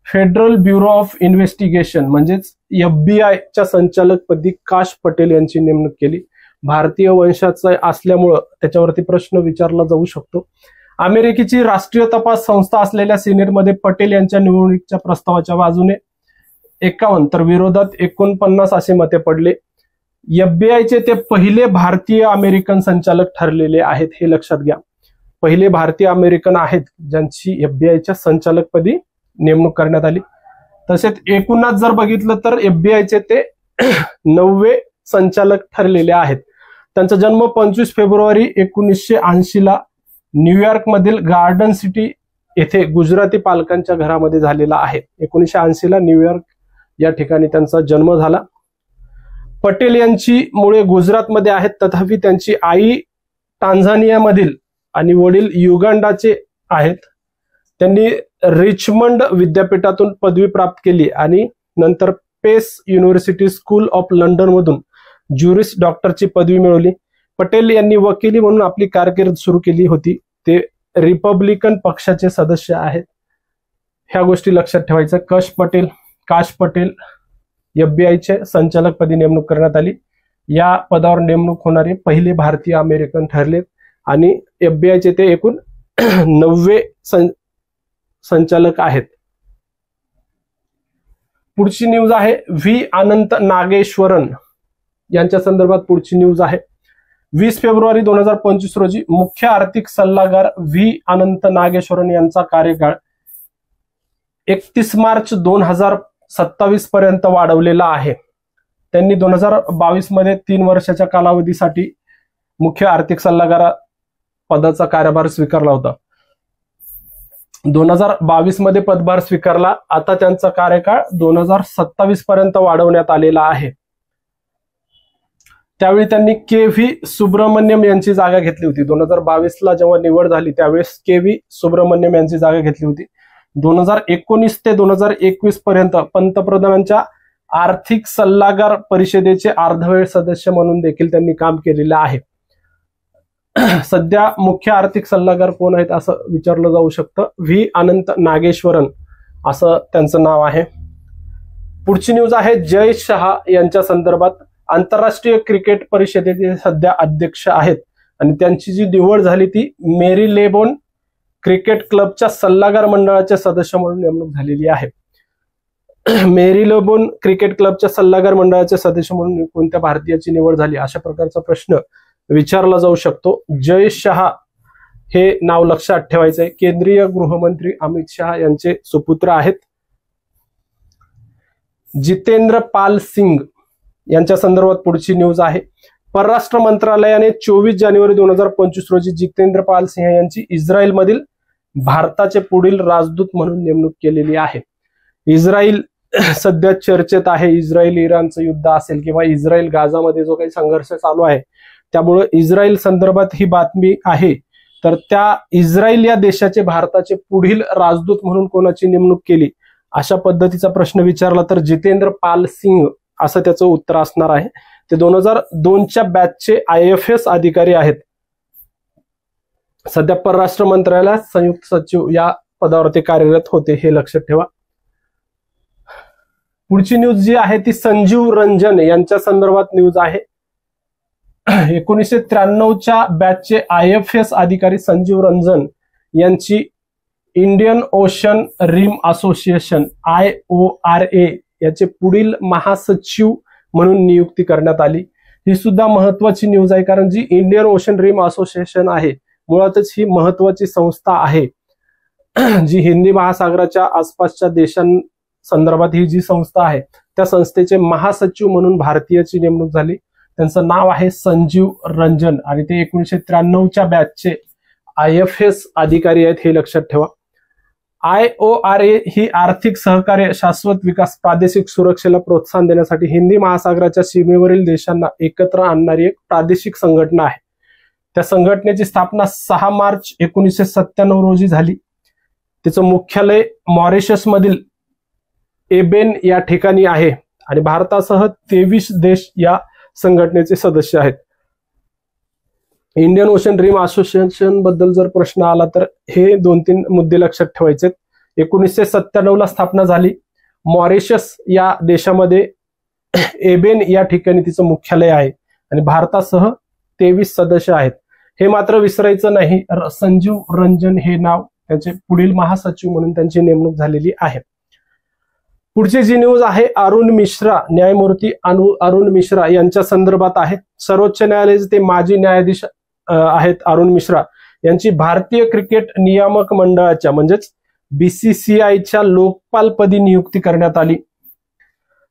फेडरल ब्युरो ऑफ इन्व्हेस्टिगेशन म्हणजेच FBI संचालकपदी काश पटेल यांची नेमणूक केली. भारतीय वंशाचा असल्यामुळं त्याच्यावरती प्रश्न विचारला जाऊ शकतो. अमेरिकेची राष्ट्रीय तपास संस्था असलेल्या सिनेटमध्ये पटेल यांच्या निवडणुकीच्या प्रस्तावाच्या बाजूने 51 तर विरोधात 49 असे मते पडले. FBI ते पहिले भारतीय अमेरिकन संचालक ठरलेले आहेत, हे लक्षात घ्या. पहिले भारतीय अमेरिकन आहेत ज्यांची FBI संचालकपदी नेमणूक करण्यात आली. तसेच एकूणच जर बघितलं तर FBI ते 9वे संचालक ठरलेले आहेत. त्यांचा जन्म 25 फेब्रुवारी 1980 न्यूयॉर्क मधील गार्डन सिटी येथे गुजराती पालकांच्या घरामध्ये झालेला आहे. 1980 न्यूयॉर्क या ठिकाणी त्यांचा जन्म झाला. पटेल यांची मुळे गुजरातमध्ये आहेत, तथापि त्यांची आई टांझानियामधील आणि वडील युगांडाचे आहेत. त्यांनी रिचमंड विद्यापीठातून पदवी प्राप्त केली आणि नंतर पेस युनिव्हर्सिटी स्कूल ऑफ लंडन मधून ज्युरिस डॉक्टरची पदवी मिळवली. पटेल यांनी वकिली म्हणून आपली कारकीर्द सुरू केली होती. ते रिपब्लिकन पक्षाचे सदस्य आहेत. ह्या गोष्टी लक्षात ठेवायच्या. काश पटेल FBI संचालकपदी नेमणूक करण्यात आली. या पदावर नेमणूक होणारे पहिले भारतीय अमेरिकन ठरलेत आणि FBI ते एकूण 9वे संचालक आहेत. पुढची न्यूज आहे व्ही अनंत नागेश्वरन यांच्या संदर्भात पुढची न्यूज आहे. 20 फेब्रुवारी 2025 रोजी मुख्य आर्थिक सल्लागार व्ही अनंत नागेश्वरन यांचा कार्यकाळ 31 मार्च 2027 पर्यंत वाढवलेला आहे. त्यांनी 2022 मध्ये 3 वर्षाच्या कालावधीसाठी मुख्य आर्थिक सल्लागार पदाचा कार्यभार स्वीकारला होता. 2022 मध्ये पदभार स्वीकारला. आता त्यांचा कार्यकाळ 2027 पर्यंत वाढवण्यात आलेला आहे. त्यावेळी त्यांनी के.व्ही. सुब्रमण्यम यांची जागा घेतली होती. 2022 ला जेव्हा निवड झाली त्यावेळेस के.व्ही. सुब्रमण्यम यांची जागा घेतली होती. 2019 ते 2021 पर्यंत पंतप्रधानांच्या आर्थिक सल्लागार परिषदेचे अर्धवेळ सदस्य म्हणून देखील त्यांनी काम केलेलं आहे. सध्या मुख्य आर्थिक सल्लागार कोण आहेत असं विचारलं जाऊ शकतं. व्ही. अनंत नागेश्वरन असं त्यांचं नाव आहे. पुढची न्यूज आहे जय शहा यांच्या संदर्भात. आंतरराष्ट्रीय क्रिकेट परिषदेचे सध्या अध्यक्ष आहेत आणि त्यांची जी निवड झाली ती मेरीलेबोन क्रिकेट क्लबच्या सल्लागार मंडळाचे सदस्य म्हणून नेमणूक झालेली आहे. मेरीलेबोन क्रिकेट क्लबच्या सल्लागार मंडळाचे सदस्य म्हणून कोणत्या भारतीयाची निवड झाली अशा प्रकारचा प्रश्न विचारला जाऊ शकतो. जय शहा हे नाव लक्षात ठेवायचंय. केंद्रीय गृहमंत्री अमित शहा यांचे सुपुत्र आहेत. जितेंद्र पाल सिंग यांच्या संदर्भात पुढची न्यूज आहे. परराष्ट्र मंत्रालयाने 24 जानेवारी 2025 रोजी जितेंद्र पाल सिंह यांची इस्रायलमधील भारताचे पुढील राजदूत म्हणून नेमणूक केलेली आहे. इस्रायल सध्या चर्चेत आहे. इस्रायल इराणचं युद्ध असेल किंवा इस्रायल गाझामध्ये जो काही संघर्ष चालू आहे त्यामुळे इस्रायल संदर्भात ही बातमी आहे. तर त्या इस्रायल या देशाचे भारताचे पुढील राजदूत म्हणून कोणाची नेमणूक केली अशा पद्धतीचा प्रश्न विचारला तर जितेंद्र पाल सिंग असं त्याचं उत्तर असणार आहे. ते 2002च्या बॅचचे IFS अधिकारी आहेत. सध्या परराष्ट्र मंत्रालयात संयुक्त सचिव या पदावर ते कार्यरत होते, हे लक्षात ठेवा. पुढची न्यूज जी आहे ती संजीव रंजन यांच्या संदर्भात न्यूज आहे. 1993च्या बॅचचे IFS अधिकारी संजीव रंजन यांची इंडियन ओशन रिम असोसिएशन IORA याचे पुढील महासचिव म्हणून नियुक्ती करण्यात आली. ही सुद्धा महत्वाची न्यूज आहे कारण जी इंडियन ओशन रिम असोसिएशन आहे मुळातच ही महत्वाची संस्था आहे जी हिंदी महासागराच्या आसपासच्या देशांसंदर्भात ही जी संस्था आहे त्या संस्थेचे महासचिव म्हणून भारतीयाची नेमणूक झाली. त्यांचं नाव आहे संजीव रंजन आणि ते 1993च्या बॅचचे IFS अधिकारी आहेत, हे लक्षात ठेवा. IORA ही आर्थिक सहकार्य, शाश्वत विकास, प्रादेशिक सुरक्षेला प्रोत्साहन देण्यासाठी हिंदी महासागराच्या सीमेवरील देशांना एकत्र आणणारी एक प्रादेशिक संघटना आहे. त्या संघटनेची स्थापना 6 मार्च 1997 रोजी झाली. तिचं मुख्यालय मॉरिशस मधील एबेन या ठिकाणी आहे आणि भारतासह 23 देश या संघटनेचे सदस्य आहेत. इंडियन ओशन रिम असोसिएशन बद्दल जर प्रश्न आला तर हे 2-3 मुद्दे लक्षात ठेवायचे. 1997 ला स्थापना झाली. मॉरिशस या देशामध्ये एबेन या ठिकाणी तिचं मुख्यालय आहे आणि भारतासह 23 सदस्य आहेत. हे मात्र विसरायचं नाही. संजीव रंजन हे नाव त्याचे पुढील महासचिव म्हणून त्यांची नेमणूक झालेली आहे. पुढची जी न्यूज आहे अरुण मिश्रा, न्यायमूर्ती अरुण मिश्रा यांच्या संदर्भात आहे. सर्वोच्च न्यायालयाचे ते माजी न्यायाधीश आहेत अरुण मिश्रा यांची भारतीय क्रिकेट नियामक मंडळाच्या म्हणजेच BCCIच्या लोकपालपदी नियुक्ती करण्यात आली.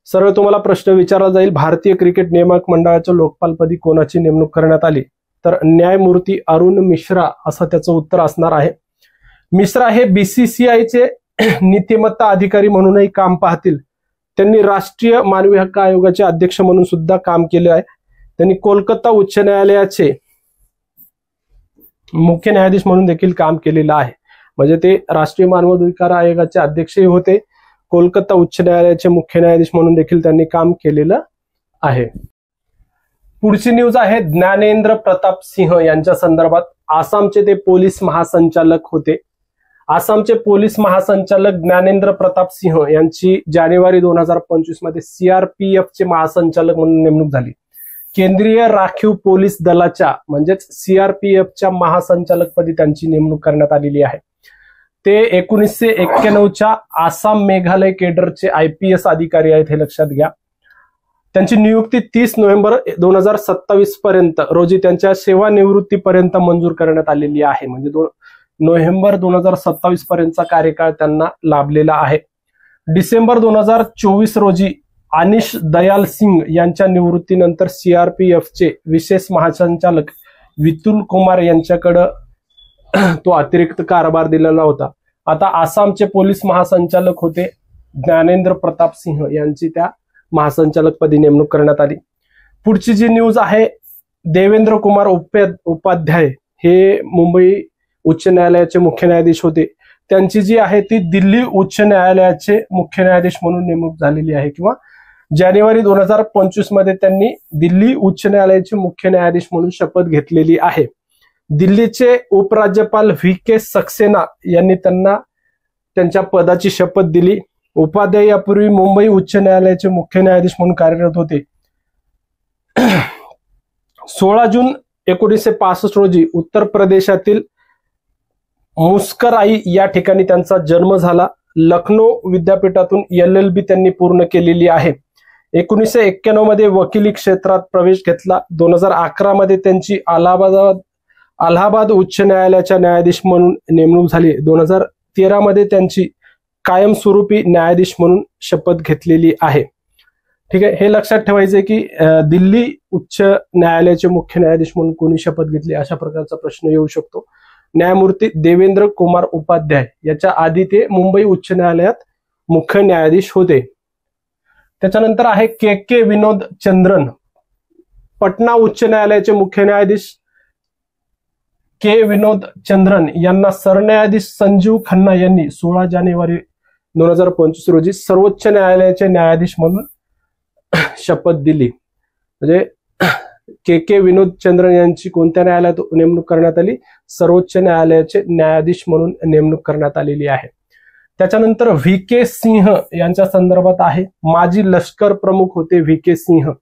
सरळ तुम्हाला प्रश्न विचारला जाईल भारतीय क्रिकेट नियामक मंडळाच्या लोकपालपदी कोणाची नेमणूक करण्यात आली तर न्यायमूर्ती अरुण मिश्रा असं त्याचं उत्तर असणार आहे. मिश्रा हे BCCIचे नीतिमत्ता अधिकारी म्हणूनही काम पाहतील. त्यांनी राष्ट्रीय मानवी हक्क आयोगाचे अध्यक्ष म्हणून सुद्धा काम केले आहे. त्यांनी कोलकाता उच्च न्यायालयाचे मुख्य न्यायाधीश म्हणून देखील काम केलेलं आहे. म्हणजे ते राष्ट्रीय मानवाधिकार आयोगाचे अध्यक्षही होते. कोलकाता उच्च न्यायालयाचे मुख्य न्यायाधीश म्हणून देखील त्यांनी काम केलेलं आहे. पुढची न्यूज आहे ज्ञानेंद्र प्रताप सिंह यांच्या संदर्भात. आसामचे ते पोलीस महासंचालक होते. आसामचे पोलीस महासंचालक ज्ञानेंद्र प्रताप सिंह यांची जानेवारी 2025 मध्ये CRPF चे महासंचालक म्हणून नेमणूक झाली. केंद्रीय राखीव पोलीस दलाच्या म्हणजेच CRPFच्या महासंचालकपदी त्यांची नेमणूक करण्यात आलेली आहे. ते 1991च्या आसाम मेघालय केडरचे IPS अधिकारी आहेत, हे लक्षात घ्या. त्यांची नियुक्ती 30 नोव्हेंबर 2027 पर्यंत रोजी त्यांच्या सेवानिवृत्तीपर्यंत मंजूर करण्यात आलेली आहे. म्हणजे नोव्हेंबर 2027 पर्यंतचा कार्यकाळ त्यांना लाभलेला आहे. डिसेंबर 2024 रोजी अनिश दयाल सिंग यांच्या निवृत्तीनंतर CRPFचे विशेष महासंचालक वितुल कुमार यांच्याकडे तो अतिरिक्त कारभार दिलेला होता आता आसामचे पोलीस महासंचालक होते ज्ञानेंद्र प्रताप सिंह यांची त्या महासंचालकपदी नेमणूक करण्यात आली. पुढची जी न्यूज आहे, देवेंद्र कुमार उपाध्याय हे मुंबई उच्च न्यायालयाचे मुख्य न्यायाधीश होते. त्यांची जी आहे ती दिल्ली उच्च न्यायालयाचे मुख्य न्यायाधीश म्हणून नेमणूक झालेली आहे, किंवा जानेवारी 2025 मध्ये त्यांनी दिल्ली उच्च न्यायालयाचे मुख्य न्यायाधीश म्हणून शपथ घेतलेली आहे. दिल्लीचे उपराज्यपाल VK सक्सेना यांनी त्यांना त्यांच्या पदाची शपथ दिली. उपाध्याय यापूर्वी मुंबई उच्च न्यायालयाचे मुख्य न्यायाधीश म्हणून कार्यरत होते. 16 जून 1965 रोजी उत्तर प्रदेशातील मुस्कराई या ठिकाणी त्यांचा जन्म झाला. लखनौ विद्यापीठातून LLB त्यांनी पूर्ण केलेली आहे. 1991 मध्ये वकिली क्षेत्रात प्रवेश घेतला. 2011 मध्ये त्यांची अलाहाबाद उच्च न्यायालयाच्या न्यायाधीश म्हणून नेमणूक झाली. 2013 मध्ये त्यांची कायमस्वरूपी न्यायाधीश म्हणून शपथ घेतलेली आहे. ठीक आहे, हे लक्षात ठेवायचंय की दिल्ली उच्च न्यायालयाचे मुख्य न्यायाधीश म्हणून कोणी शपथ घेतली, अशा प्रकारचा प्रश्न येऊ शकतो. न्यायमूर्ती देवेंद्र कुमार उपाध्याय याच्या आधी ते मुंबई उच्च न्यायालयात मुख्य न्यायाधीश होते. त्याच्यानंतर आहे KK विनोद चंद्रन, पटना उच्च न्यायालयाचे मुख्य न्यायाधीश K विनोद चंद्रन यांना सरन्यायाधीश संजीव खन्ना यांनी 16 जानेवारी 2025 रोजी सर्वोच्च न्यायालयाचे न्यायाधीश म्हणून शपथ दिली. म्हणजे KK विनोद चंद्रन यांची कोणत्या न्यायालयात नेमणूक करण्यात आली? सर्वोच्च न्यायालयाचे न्यायाधीश म्हणून नेमणूक करण्यात आलेली आहे. त्याच्यानंतर VK सिंह यांच्या संदर्भात आहे. माजी लष्कर प्रमुख होते VK सिंह.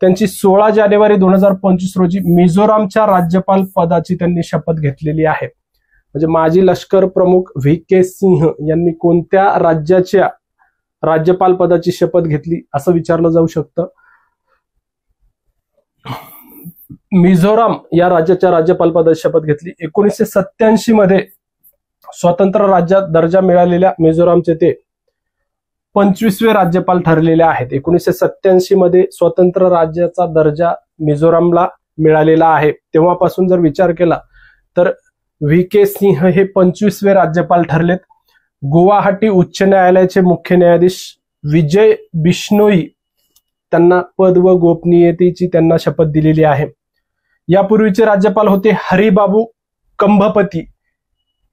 त्यांची 16 जानेवारी 2025 रोजी मिझोरामच्या राज्यपाल पदाची त्यांनी शपथ घेतलेली आहे. म्हणजे माजी लष्कर प्रमुख VK सिंह यांनी कोणत्या राज्याच्या राज्यपाल पदाची शपथ घेतली असं विचारलं जाऊ शकतं. मिझोराम या राज्याच्या राज्यपाल पदाची शपथ घेतली. 1987 मध्ये स्वतंत्र राज्यात दर्जा मिळालेल्या मिझोरामचे ते 25वे राज्यपाल ठरलेले आहेत. 1987 मध्ये स्वतंत्र राज्याचा दर्जा मिझोरामला मिळालेला आहे. तेव्हापासून जर विचार केला तर VK सिंह हे 25वे राज्यपाल ठरलेत. गुवाहाटी उच्च न्यायालयाचे मुख्य न्यायाधीश विजय बिश्नोई त्यांना पद व गोपनीयतेची त्यांना शपथ दिलेली आहे. यापूर्वीचे राज्यपाल होते हरिबाबू कंभपती.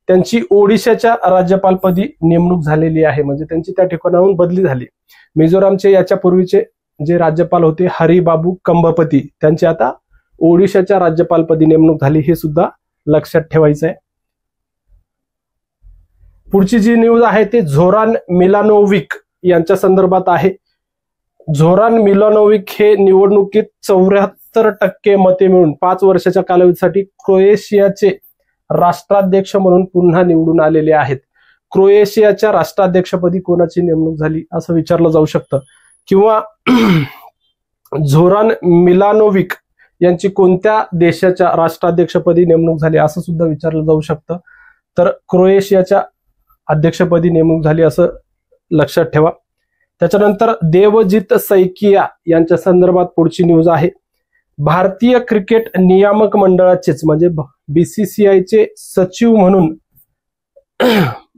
त्यांची ओडिशाच्या राज्यपालपदी नेमणूक झालेली आहे, म्हणजे त्यांची त्या ठिकाणाहून बदली झाली. मिझोरामचे याच्या पूर्वीचे जे राज्यपाल होते हरिबाबू कंभपती, त्यांची आता ओडिशाच्या राज्यपालपदी नेमणूक झाली, हे सुद्धा लक्षात ठेवायचं आहे. पुढची जी न्यूज आहे ते झोरान मिलानोविक यांच्या संदर्भात आहे. झोरान मिलानोविक हे निवडणुकीत 74% मते मिळून 5 वर्षाच्या कालावधीसाठी क्रोएशियाचे राष्ट्राध्यक्ष म्हणून पुन्हा निवडून आलेले आहेत. क्रोएशियाच्या राष्ट्राध्यक्षपदी कोणाची नेमणूक झाली असं विचारलं जाऊ शकतं, किंवा झोरान मिलानोविक यांची कोणत्या देशाच्या राष्ट्राध्यक्षपदी नेमणूक झाली असं सुद्धा विचारलं जाऊ शकतं. तर क्रोएशियाच्या अध्यक्षपदी नेमणूक झाली असं लक्षात ठेवा. त्याच्यानंतर देवजित सैकिया यांच्या संदर्भात पुढची न्यूज आहे. भारतीय क्रिकेट नियामक मंडळाचेच म्हणजे BCCIचे सचिव म्हणून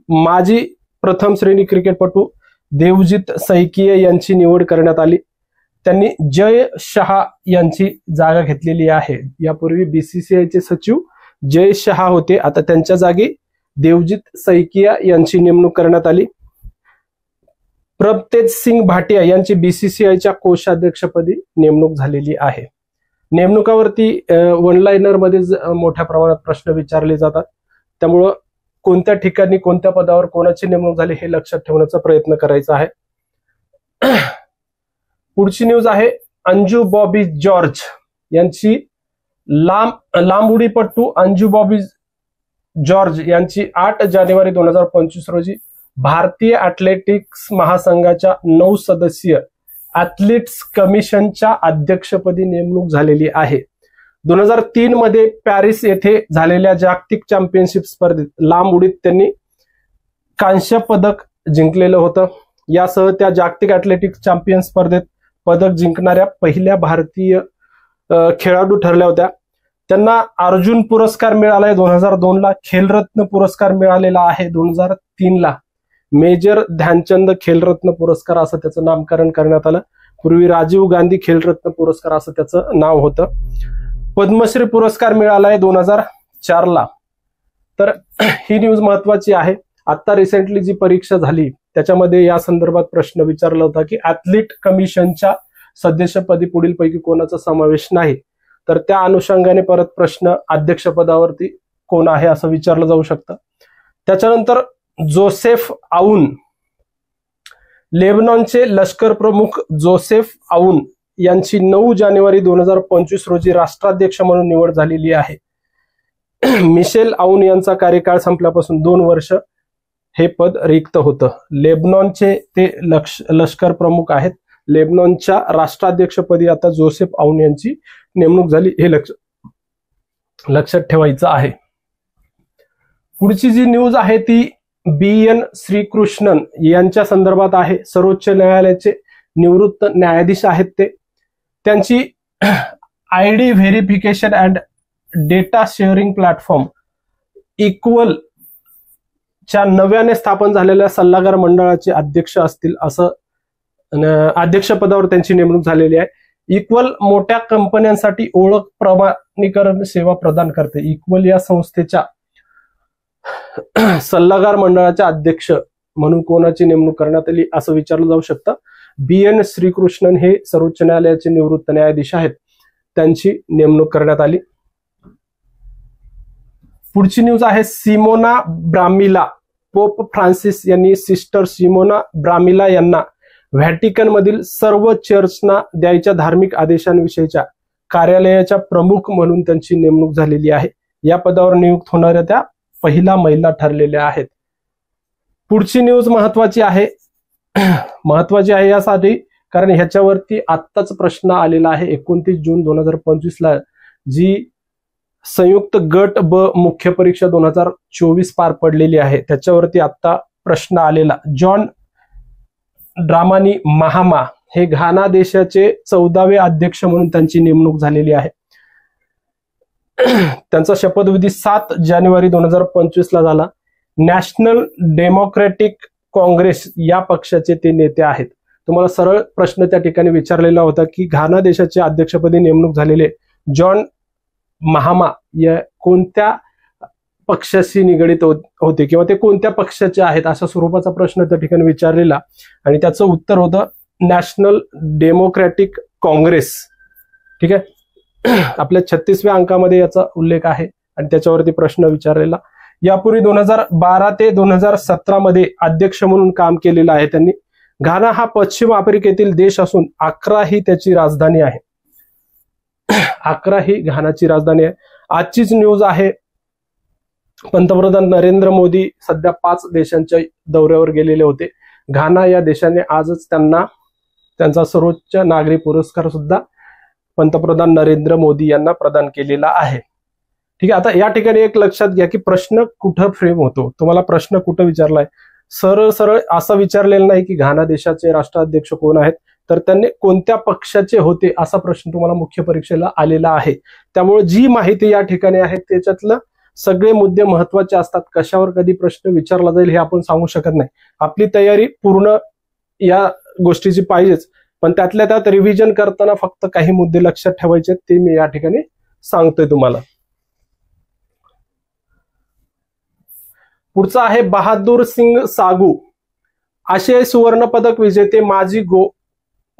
माजी प्रथम श्रेणी क्रिकेटपटू देवजित सैकिया यांची निवड करण्यात आली. त्यांनी जय शहा यांची जागा घेतलेली आहे. यापूर्वी BCCIचे सचिव जय शहा होते, आता त्यांच्या जागी देवजित सैकिया यांची नेमणूक करण्यात आली. प्रभतेज सिंग भाटिया यांची BCCIच्या कोषाध्यक्षपदी नेमणूक झालेली आहे. नेमणुकावरती वन लाइनर मध्ये मोठ्या प्रमाणात प्रश्न विचारले जातात, त्यामुळं कोणत्या ठिकाणी कोणत्या पदावर कोणाची नेमणूक झाली हे लक्षात ठेवण्याचा प्रयत्न करायचा आहे. पुढची न्यूज आहे अंजू बॉबी जॉर्ज यांची लांब उडीपट्टू अंजू बॉबी जॉर्ज यांची 8 जानेवारी 2025 रोजी भारतीय ऍथलेटिक्स महासंघाच्या 9 सदस्यीय ऍथलीट्स कमिशनच्या अध्यक्षपदी नेमणूक झालेली आहे. 2003 मध्ये पॅरिस येथे झालेल्या जागतिक चॅम्पियनशिप स्पर्धेत लांब उडीत त्यांनी कांस्य पदक जिंकलेलं होतं. यासह त्या जागतिक ऍथलेटिक्स चॅम्पियन स्पर्धेत पदक जिंकणाऱ्या पहिल्या भारतीय खेळाडू ठरल्या होत्या. त्यांना अर्जुन पुरस्कार मिळालाय 2002 ला, खेलरत्न पुरस्कार मिळालेला आहे 2003 ला, मेजर ध्यानचंद खेलरत्न पुरस्कार असं त्याचं नामकरण करण्यात आलं. पूर्वी राजीव गांधी खेलरत्न पुरस्कार असं त्याचं नाव होतं. पद्मश्री पुरस्कार मिळालाय 2004 ला. तर ही न्यूज महत्वाची आहे. आता रिसेंटली जी परीक्षा झाली त्याच्यामध्ये या संदर्भात प्रश्न विचारला होता की ऍथलीट कमिशनच्या सदस्यपदी पुढील पैकी कोणाचा समावेश नाही, तर त्या अनुषंगाने परत प्रश्न अध्यक्षपदावरती कोण आहे असं विचारलं जाऊ शकतं. त्याच्यानंतर जोसेफ आऊन, लेबनॉनचे लष्कर प्रमुख जोसेफ आऊन यांची 9 जानेवारी 2025 रोजी राष्ट्राध्यक्ष म्हणून निवड झालेली आहे. मिशेल आऊन यांचा कार्यकाळ संपल्यापासून 2 वर्ष हे पद रिक्त होतं. लेबनॉनचे ते लष्कर प्रमुख आहेत. लेबनॉनच्या राष्ट्राध्यक्षपदी आता जोसेफ आऊन यांची नेमणूक झाली, हे लक्षात ठेवायचं आहे. पुढची जी न्यूज आहे ती BN श्रीकृष्णन यांच्या संदर्भात आहे. सर्वोच्च न्यायालयाचे निवृत्त न्यायाधीश आहेत ते. त्यांची ID verification and data sharing platform equal च्या नव्याने स्थापन झालेल्या सल्लागार मंडळाचे अध्यक्ष असतील, असं अध्यक्षपदावर त्यांची नेमणूक झालेली आहे. इक्वल मोठ्या कंपन्यांसाठी ओळख प्रमाणीकरण सेवा प्रदान करते. इक्वल या संस्थेच्या सल्लागार मंडळाच्या अध्यक्ष म्हणून कोणाची नेमणूक करण्यात आली असं विचारलं जाऊ शकतं. BN श्रीकृष्णन हे सर्वोच्च न्यायालयाचे निवृत्त न्यायाधीश आहेत, त्यांची नेमणूक करण्यात आली. पुढची न्यूज आहे सिमोना ब्रामिला. पोप फ्रान्सिस यांनी सिस्टर सिमोना ब्रामिला यांना व्हॅटिकन मधील सर्व चर्चना द्यायच्या धार्मिक आदेशांविषयीच्या कार्यालयाच्या प्रमुख म्हणून त्यांची नेमणूक झालेली आहे. या पदावर नियुक्त होणाऱ्या त्या पहिला महिला ठरलेल्या आहेत. पुढची न्यूज महत्वाची आहे. महत्वाची आहे यासाठी कारण ह्याच्यावरती आत्ताच प्रश्न आलेला आहे. 29 जून 2025 ला जी संयुक्त गट ब मुख्य परीक्षा 2024 पार पडलेली आहे त्याच्यावरती आता प्रश्न आलेला. जॉन ड्रामानी महामा हे घाना देशाचे 14वे अध्यक्ष म्हणून त्यांची नेमणूक झालेली आहे. त्यांचा शपथविधी 7 जानेवारी 2025 ला झाला. नॅशनल डेमोक्रॅटिक काँग्रेस या पक्षाचे ते नेते आहेत. तुम्हाला सरळ प्रश्न त्या ठिकाणी विचारलेला होता की घाना देशाचे अध्यक्षपदी नेमणूक झालेले जॉन महामा या कोणत्या पक्षाशी निगडित होते किंवा ते कोणत्या पक्षाचे आहेत अशा स्वरूपाचा प्रश्न त्या ठिकाणी विचारलेला आणि त्याचं उत्तर होतं नॅशनल डेमोक्रॅटिक काँग्रेस. ठीक आहे, आपल्या 36व्या अंकामध्ये याचा उल्लेख आहे आणि त्याच्यावरती प्रश्न विचारलेला. यापूर्वी 2012 ते 2017 मध्ये अध्यक्ष म्हणून काम केलेलं आहे त्यांनी. घाना हा पश्चिम आफ्रिकेतील देश असून अक्रा ही त्याची राजधानी आहे. अक्रा ही घानाची राजधानी आहे. आजचीच न्यूज आहे. पंतप्रधान नरेंद्र मोदी सध्या 5 देशांच्या दौऱ्यावर गेलेले होते. घाना या देशाने आजच त्यांचा सर्वोच्च नागरी पुरस्कार सुद्धा पंतप्रधान नरेंद्र मोदी यांना प्रदान केलेला आहे. ठीक आहे, आता या ठिकाणी एक लक्षात घ्या की प्रश्न कुठं फ्रेम होतो. तुम्हाला प्रश्न कुठं विचारलाय, सरळ सरळ असं विचारलेलं नाही की घाना देशाचे राष्ट्राध्यक्ष कोण आहेत, तर त्यांनी कोणत्या पक्षाचे होते असा प्रश्न तुम्हाला मुख्य परीक्षेला आलेला आहे. त्यामुळे जी माहिती या ठिकाणी आहे त्याच्यातलं सगळे मुद्दे महत्वाचे असतात. कशावर कधी प्रश्न विचारला जाईल हे आपण सांगू शकत नाही. आपली तयारी पूर्ण या गोष्टीची पाहिजेच, पण त्यातल्या त्यात रिव्हिजन करताना फक्त काही मुद्दे लक्षात ठेवायचे ते मी या ठिकाणी सांगतोय तुम्हाला. पुढचा आहे बहादूर सिंग सागू. आशियाई सुवर्ण पदक विजेते माजी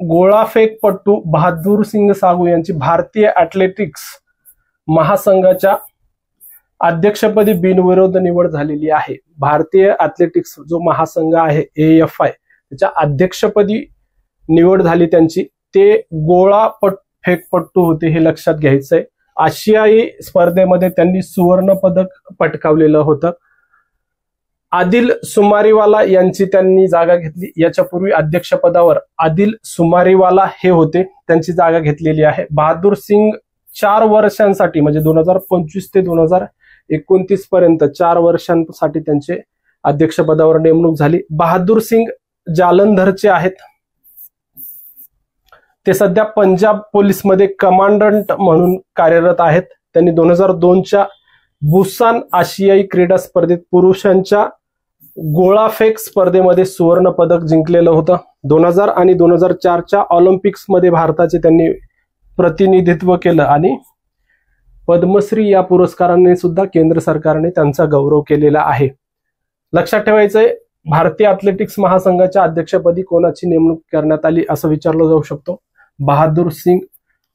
गोळाफेकपटू बहादूर सिंग सागू यांची भारतीय ऍथलेटिक्स महासंघाच्या अध्यक्षपदी बिनविरोध निवड झालेली आहे. भारतीय ऍथलेटिक्स जो महासंघ आहे AFI त्याच्या अध्यक्षपदी निवड झाली त्यांची. ते फेकपट्टू होते हे लक्षात घ्यायचंय. आशियाई स्पर्धेमध्ये त्यांनी सुवर्ण पदक पटकावलेलं होतं. आदिल सुमारीवाला यांची त्यांनी जागा घेतली. याच्यापूर्वी अध्यक्षपदावर आदिल सुमारीवाला हे होते, त्यांची जागा घेतलेली आहे. बहादूर सिंग 4 वर्षांसाठी म्हणजे 2025 ते 2029 पर्यंत 4 वर्षांसाठी त्यांचे अध्यक्षपदावर नेमणूक झाली. बहादूर सिंग जालंधरचे आहेत. ते सध्या पंजाब पोलीसमध्ये कमांडंट म्हणून कार्यरत आहेत. त्यांनी 2002च्या बुसान आशियाई क्रीडा स्पर्धेत पुरुषांच्या गोळाफेक स्पर्धेमध्ये सुवर्ण पदक जिंकलेलं होतं. 2000 आणि 2004च्या ऑलिम्पिक्समध्ये भारताचे त्यांनी प्रतिनिधित्व केलं आणि पद्मश्री या पुरस्काराने सुद्धा केंद्र सरकारने त्यांचा गौरव केलेला आहे. लक्षात ठेवायचंय, भारतीय अथलेटिक्स महासंघाच्या अध्यक्षपदी कोणाची नेमणूक करण्यात आली असं विचारलं जाऊ शकतो. बहादूर सिंग,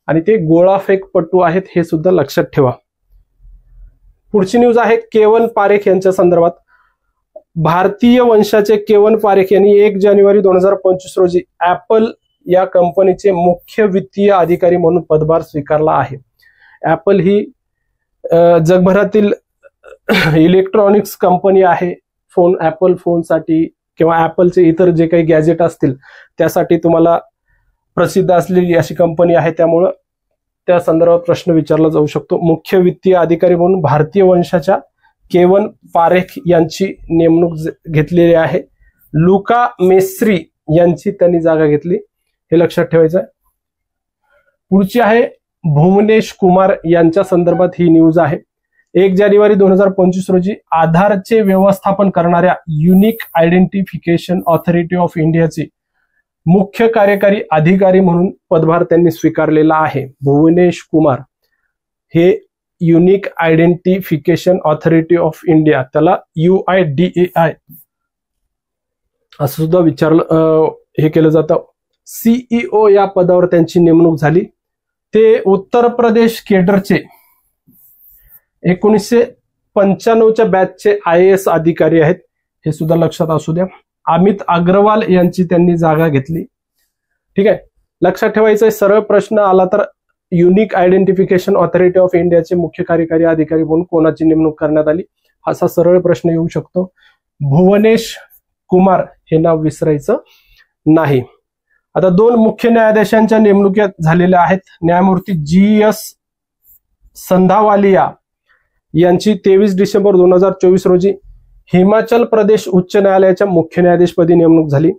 आणि ते गोळाफेकपटू आहेत हे सुद्धा लक्षात ठेवा. पुढची न्यूज आहे केवल पारेख यांच्या संदर्भात. भारतीय वंशाचे केवल पारेख यांनी 1 जानेवारी 2025 रोजी ऍपल या कंपनीचे मुख्य वित्तीय अधिकारी म्हणून पदभार स्वीकारला आहे. ऍपल ही जगभरातील इलेक्ट्रॉनिक्स कंपनी आहे. ऍपल फोनसाठी किंवा ऍपलचे इतर जे काही गॅजेट असतील त्यासाठी तुम्हाला प्रसिद्ध असलेली अशी कंपनी आहे. त्यामुळं त्या संदर्भात प्रश्न विचारला जाऊ शकतो. मुख्य वित्तीय अधिकारी म्हणून भारतीय वंशाच्या केवन पारेख यांची नेमणूक घेतलेली आहे. लुका मेस्त्री यांची त्यांनी जागा घेतली, हे लक्षात ठेवायचं आहे. पुढची आहे भुवनेश कुमार यांच्या संदर्भात ही न्यूज आहे. 1 जानेवारी 2025 रोजी आधारचे व्यवस्थापन करणाऱ्या युनिक आयडेंटिफिकेशन ऑथॉरिटी ऑफ इंडियाचे मुख्य कार्यकारी अधिकारी म्हणून पदभार त्यांनी स्वीकारलेला आहे. भुवनेश कुमार हे unique identification authority of India, त्याला UIDAI असं सुद्धा विचारलं हे केलं जातं. CEO या पदावर त्यांची नेमणूक झाली. ते उत्तर प्रदेश केडरचे 1995च्या बॅचचे IAS अधिकारी आहेत, हे सुद्धा लक्षात असू द्या. अमित अग्रवाल यांची त्यांनी जागा घेतली. ठीक आहे, लक्षात ठेवायचं आहे. सरळ प्रश्न आला तर युनिक आयडेंटिफिकेशन ऑथॉरिटी ऑफ इंडियाचे मुख्य कार्यकारी अधिकारी म्हणून कोणाची नेमणूक करण्यात आली, असा सरळ प्रश्न येऊ शकतो. भुवनेश कुमार हे नाव विसरायचं नाही. आता 2 मुख्य न्यायाधीशांच्या नेमणुक्या झालेल्या आहेत. न्यायमूर्ती GS संधावालिया यांची 23 डिसेंबर 2024 रोजी हिमाचल प्रदेश उच्च न्यायालयाच्या मुख्य न्यायाधीशपदी नेमणूक झाली.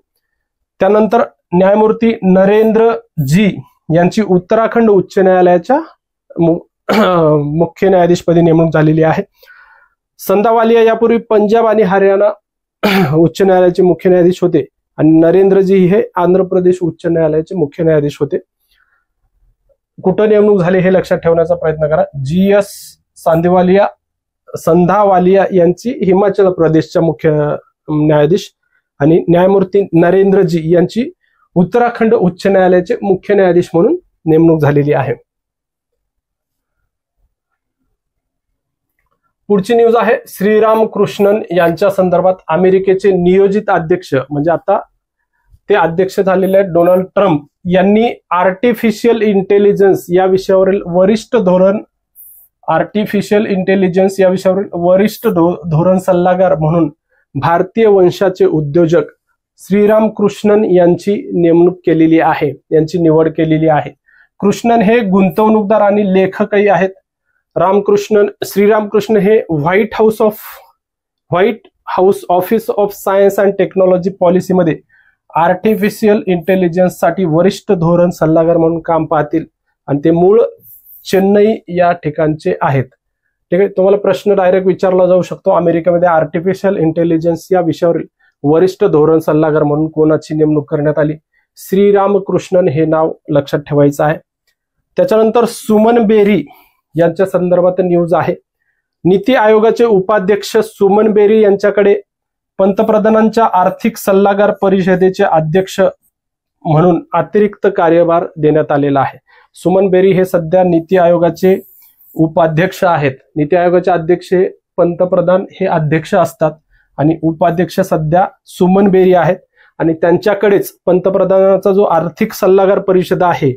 त्यानंतर न्यायमूर्ती नरेंद्र जी यांची उत्तराखंड उच्च न्यायालयाच्या मुख्य न्यायाधीशपदी नेमणूक झालेली आहे. संधावालिया यापूर्वी पंजाब आणि हरियाणा उच्च न्यायालयाचे मुख्य न्यायाधीश होते आणि नरेंद्रजी हे आंध्र प्रदेश उच्च न्यायालयाचे मुख्य न्यायाधीश होते. कुठं नेमणूक झाली हे लक्षात ठेवण्याचा प्रयत्न करा. GS संधावालिया यांची हिमाचल प्रदेशच्या मुख्य न्यायाधीश आणि न्यायमूर्ती नरेंद्रजी यांची उत्तराखंड उच्च न्यायालयाचे मुख्य न्यायाधीश म्हणून नेमणूक झालेली आहे. पुढची न्यूज आहे श्रीराम कृष्णन यांच्या संदर्भात. अमेरिकेचे नियोजित अध्यक्ष म्हणजे आता ते अध्यक्ष झालेले आहेत डोनाल्ड ट्रम्प यांनी आर्टिफिशियल इंटेलिजन्स या विषयावरील वरिष्ठ धोरण सल्लागार म्हणून भारतीय वंशाचे उद्योजक श्रीराम कृष्णन यांची नेमणूक केलेली आहे, यांची निवड केलेली आहे. कृष्णन हे गुंतवणूकदार आणि लेखकही आहेत. श्रीरामकृष्ण हे white house office of science and technology पॉलिसीमध्ये आर्टिफिशियल इंटेलिजन्स साठी वरिष्ठ धोरण सल्लागार म्हणून काम पाहतील आणि ते मूळ चेन्नई या ठिकाणचे आहेत. ठीक आहे, तुम्हाला प्रश्न डायरेक्ट विचारला जाऊ शकतो. अमेरिकेमध्ये आर्टिफिशियल इंटेलिजन्स या विषयावरील वरिष्ठ धोरण सल्लागार म्हणून कोणाची नेमणूक करण्यात आली? श्रीरामकृष्णन हे नाव लक्षात ठेवायचं आहे. त्याच्यानंतर सुमन बेरी यांच्या संदर्भात न्यूज आहे. नीती आयोगाचे उपाध्यक्ष सुमन बेरी यांच्याकडे पंतप्रधानांच्या आर्थिक सल्लागार परिषदेचे अध्यक्ष म्हणून अतिरिक्त कार्यभार देण्यात आलेला आहे. सुमन बेरी हे सध्या नीती आयोगाचे उपाध्यक्ष आहेत. नीती आयोगाचे अध्यक्ष पंतप्रधान हे अध्यक्ष असतात आणि उपाध्यक्ष सध्या सुमन बेरी आहेत आणि त्यांच्याकडेच पंतप्रधानांचा जो आर्थिक सल्लागार परिषद आहे